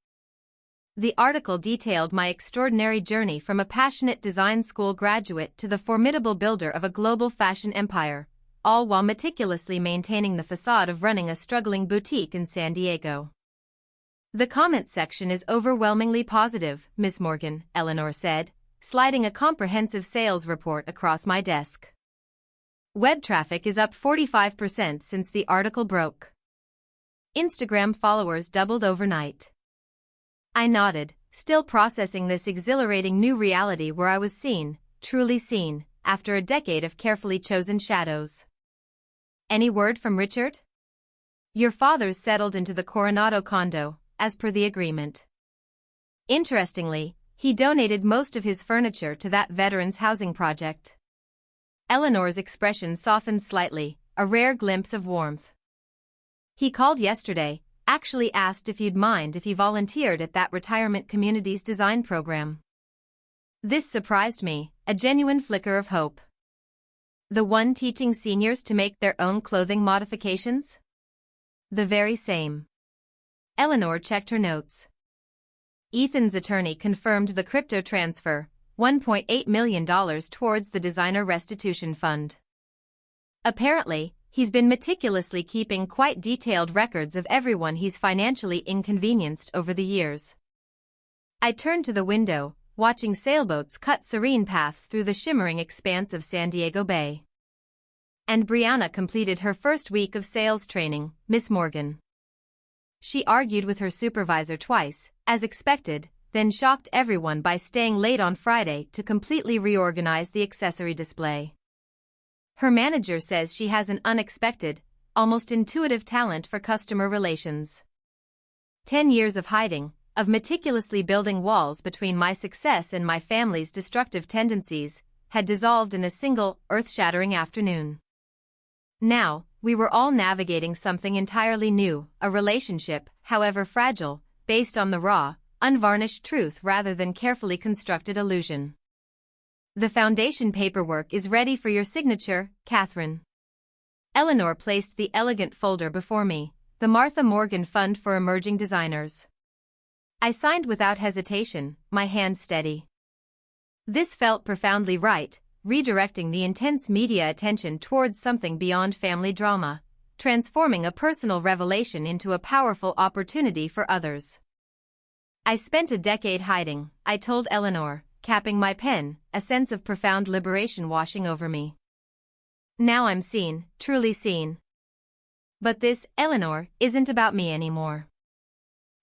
[SPEAKER 1] The article detailed my extraordinary journey from a passionate design school graduate to the formidable builder of a global fashion empire, all while meticulously maintaining the facade of running a struggling boutique in San Diego. "The comment section is overwhelmingly positive, Miss Morgan," Eleanor said, sliding a comprehensive sales report across my desk. "Web traffic is up 45% since the article broke. Instagram followers doubled overnight." I nodded, still processing this exhilarating new reality where I was seen, truly seen, after a decade of carefully chosen shadows. "Any word from Richard?" "Your father's settled into the Coronado condo, as per the agreement. Interestingly, he donated most of his furniture to that veterans' housing project." Eleanor's expression softened slightly, a rare glimpse of warmth. "He called yesterday, actually asked if you'd mind if he volunteered at that retirement community's design program." This surprised me, a genuine flicker of hope. "The one teaching seniors to make their own clothing modifications?" "The very same." Eleanor checked her notes. Ethan's attorney confirmed the crypto transfer, $1.8 million towards the designer restitution fund. "Apparently, he's been meticulously keeping quite detailed records of everyone he's financially inconvenienced over the years." I turned to the window, watching sailboats cut serene paths through the shimmering expanse of San Diego Bay. And Brianna completed her first week of sales training, Miss Morgan. She argued with her supervisor twice, as expected, then shocked everyone by staying late on Friday to completely reorganize the accessory display. Her manager says she has an unexpected, almost intuitive talent for customer relations. 10 years of hiding, of meticulously building walls between my success and my family's destructive tendencies, had dissolved in a single, earth-shattering afternoon. Now, we were all navigating something entirely new, a relationship, however fragile, based on the raw, unvarnished truth rather than carefully constructed illusion. The foundation paperwork is ready for your signature, Catherine. Eleanor placed the elegant folder before me, the Martha Morgan Fund for Emerging Designers. I signed without hesitation, my hand steady. This felt profoundly right, redirecting the intense media attention towards something beyond family drama, transforming a personal revelation into a powerful opportunity for others. I spent a decade hiding, I told Eleanor, capping my pen, a sense of profound liberation washing over me. Now I'm seen, truly seen. But this, Eleanor, isn't about me anymore.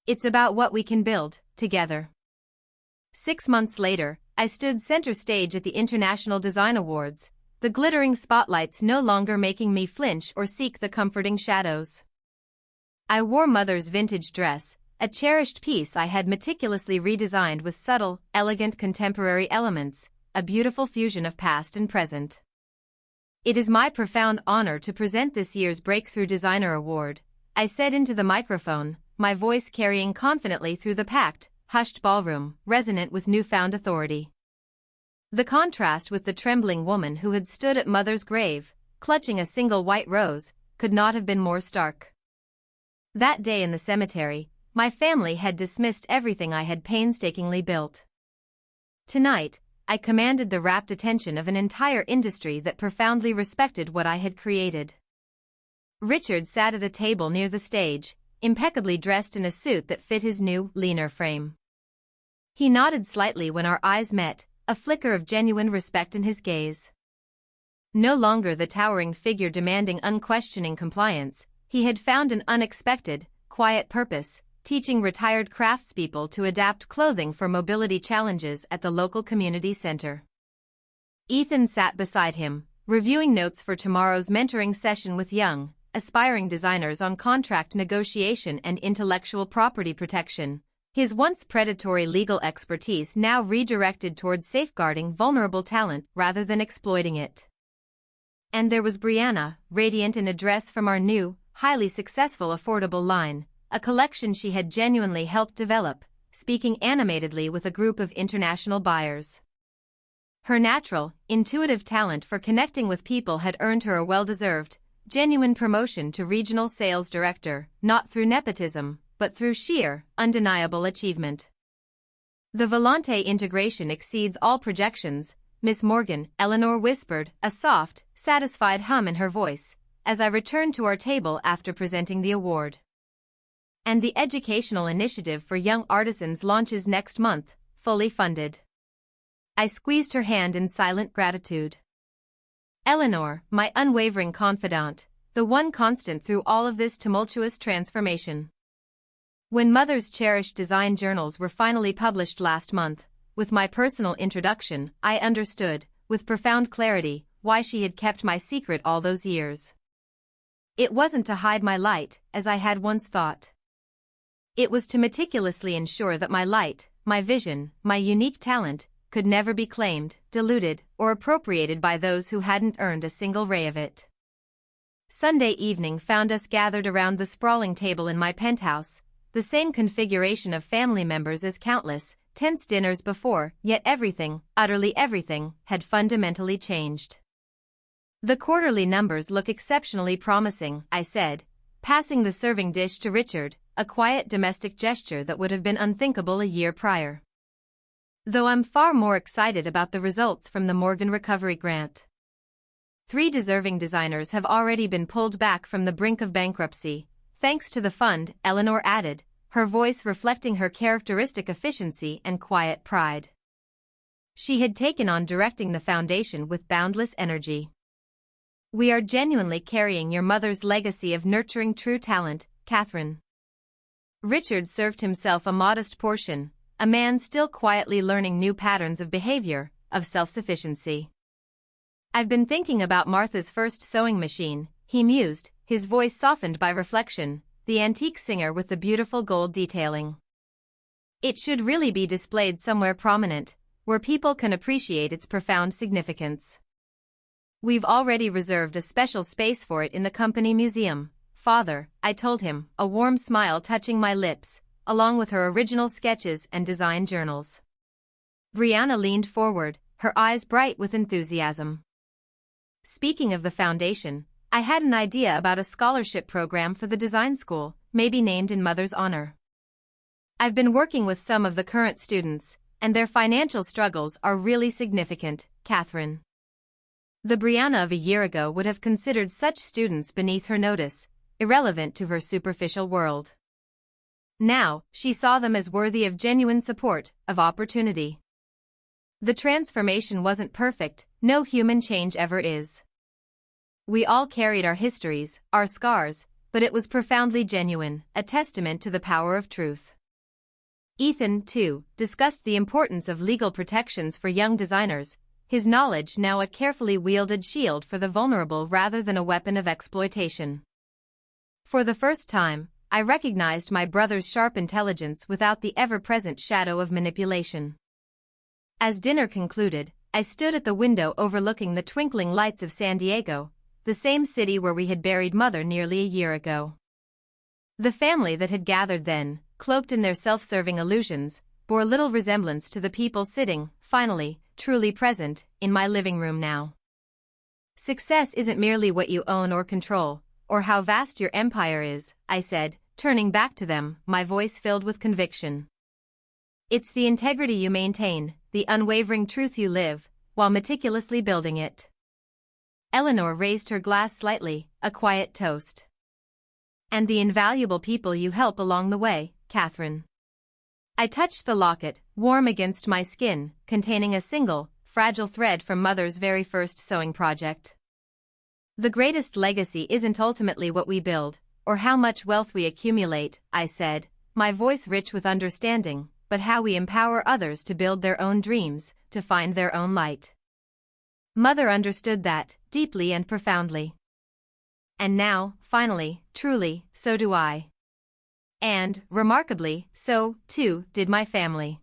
[SPEAKER 1] It's about what we can build, together. 6 months later, I stood center stage at the International Design Awards, the glittering spotlights no longer making me flinch or seek the comforting shadows. I wore Mother's vintage dress, a cherished piece I had meticulously redesigned with subtle, elegant contemporary elements, a beautiful fusion of past and present. It is my profound honor to present this year's Breakthrough Designer Award, I said into the microphone, my voice carrying confidently through the packed, hushed ballroom, resonant with newfound authority. The contrast with the trembling woman who had stood at Mother's grave, clutching a single white rose, could not have been more stark. That day in the cemetery, my family had dismissed everything I had painstakingly built. Tonight, I commanded the rapt attention of an entire industry that profoundly respected what I had created. Richard sat at a table near the stage, impeccably dressed in a suit that fit his new, leaner frame. He nodded slightly when our eyes met, a flicker of genuine respect in his gaze. No longer the towering figure demanding unquestioning compliance, he had found an unexpected, quiet purpose, teaching retired craftspeople to adapt clothing for mobility challenges at the local community center. Ethan sat beside him, reviewing notes for tomorrow's mentoring session with young, aspiring designers on contract negotiation and intellectual property protection, his once predatory legal expertise now redirected towards safeguarding vulnerable talent rather than exploiting it. And there was Brianna, radiant in a dress from our new, highly successful affordable line, a collection she had genuinely helped develop, speaking animatedly with a group of international buyers. Her natural, intuitive talent for connecting with people had earned her a well-deserved, genuine promotion to regional sales director, not through nepotism, but through sheer, undeniable achievement. The Volante integration exceeds all projections, Miss Morgan, Eleanor whispered, a soft, satisfied hum in her voice, as I returned to our table after presenting the award. And the educational initiative for young artisans launches next month, fully funded. I squeezed her hand in silent gratitude. Eleanor, my unwavering confidant, the one constant through all of this tumultuous transformation. When Mother's cherished design journals were finally published last month, with my personal introduction, I understood, with profound clarity, why she had kept my secret all those years. It wasn't to hide my light, as I had once thought. It was to meticulously ensure that my light, my vision, my unique talent, could never be claimed, diluted, or appropriated by those who hadn't earned a single ray of it. Sunday evening found us gathered around the sprawling table in my penthouse, the same configuration of family members as countless, tense dinners before, yet everything, utterly everything, had fundamentally changed. The quarterly numbers look exceptionally promising, I said, passing the serving dish to Richard, a quiet domestic gesture that would have been unthinkable a year prior. Though I'm far more excited about the results from the Morgan Recovery Grant. 3 deserving designers have already been pulled back from the brink of bankruptcy, thanks to the fund, Eleanor added, her voice reflecting her characteristic efficiency and quiet pride. She had taken on directing the foundation with boundless energy. We are genuinely carrying your mother's legacy of nurturing true talent, Catherine. Richard served himself a modest portion, a man still quietly learning new patterns of behavior, of self-sufficiency. I've been thinking about Martha's first sewing machine, he mused, his voice softened by reflection, the antique singer with the beautiful gold detailing. It should really be displayed somewhere prominent, where people can appreciate its profound significance. We've already reserved a special space for it in the company museum, Father, I told him, a warm smile touching my lips, along with her original sketches and design journals. Brianna leaned forward, her eyes bright with enthusiasm. Speaking of the foundation, I had an idea about a scholarship program for the design school, maybe named in Mother's honor. I've been working with some of the current students, and their financial struggles are really significant, Catherine. The Brianna of a year ago would have considered such students beneath her notice, irrelevant to her superficial world. Now, she saw them as worthy of genuine support, of opportunity. The transformation wasn't perfect, no human change ever is. We all carried our histories, our scars, but it was profoundly genuine, a testament to the power of truth. Ethan, too, discussed the importance of legal protections for young designers, his knowledge now a carefully wielded shield for the vulnerable rather than a weapon of exploitation. For the first time, I recognized my brother's sharp intelligence without the ever-present shadow of manipulation. As dinner concluded, I stood at the window overlooking the twinkling lights of San Diego, the same city where we had buried Mother nearly a year ago. The family that had gathered then, cloaked in their self-serving illusions, bore little resemblance to the people sitting, finally, truly present, in my living room now. Success isn't merely what you own or control, or how vast your empire is, I said, turning back to them, my voice filled with conviction. It's the integrity you maintain, the unwavering truth you live, while meticulously building it. Eleanor raised her glass slightly, a quiet toast. And the invaluable people you help along the way, Catherine. I touched the locket, warm against my skin, containing a single, fragile thread from Mother's very first sewing project. The greatest legacy isn't ultimately what we build, or how much wealth we accumulate, I said, my voice rich with understanding, but how we empower others to build their own dreams, to find their own light. Mother understood that, deeply and profoundly. And now, finally, truly, so do I. And, remarkably, so, too, did my family.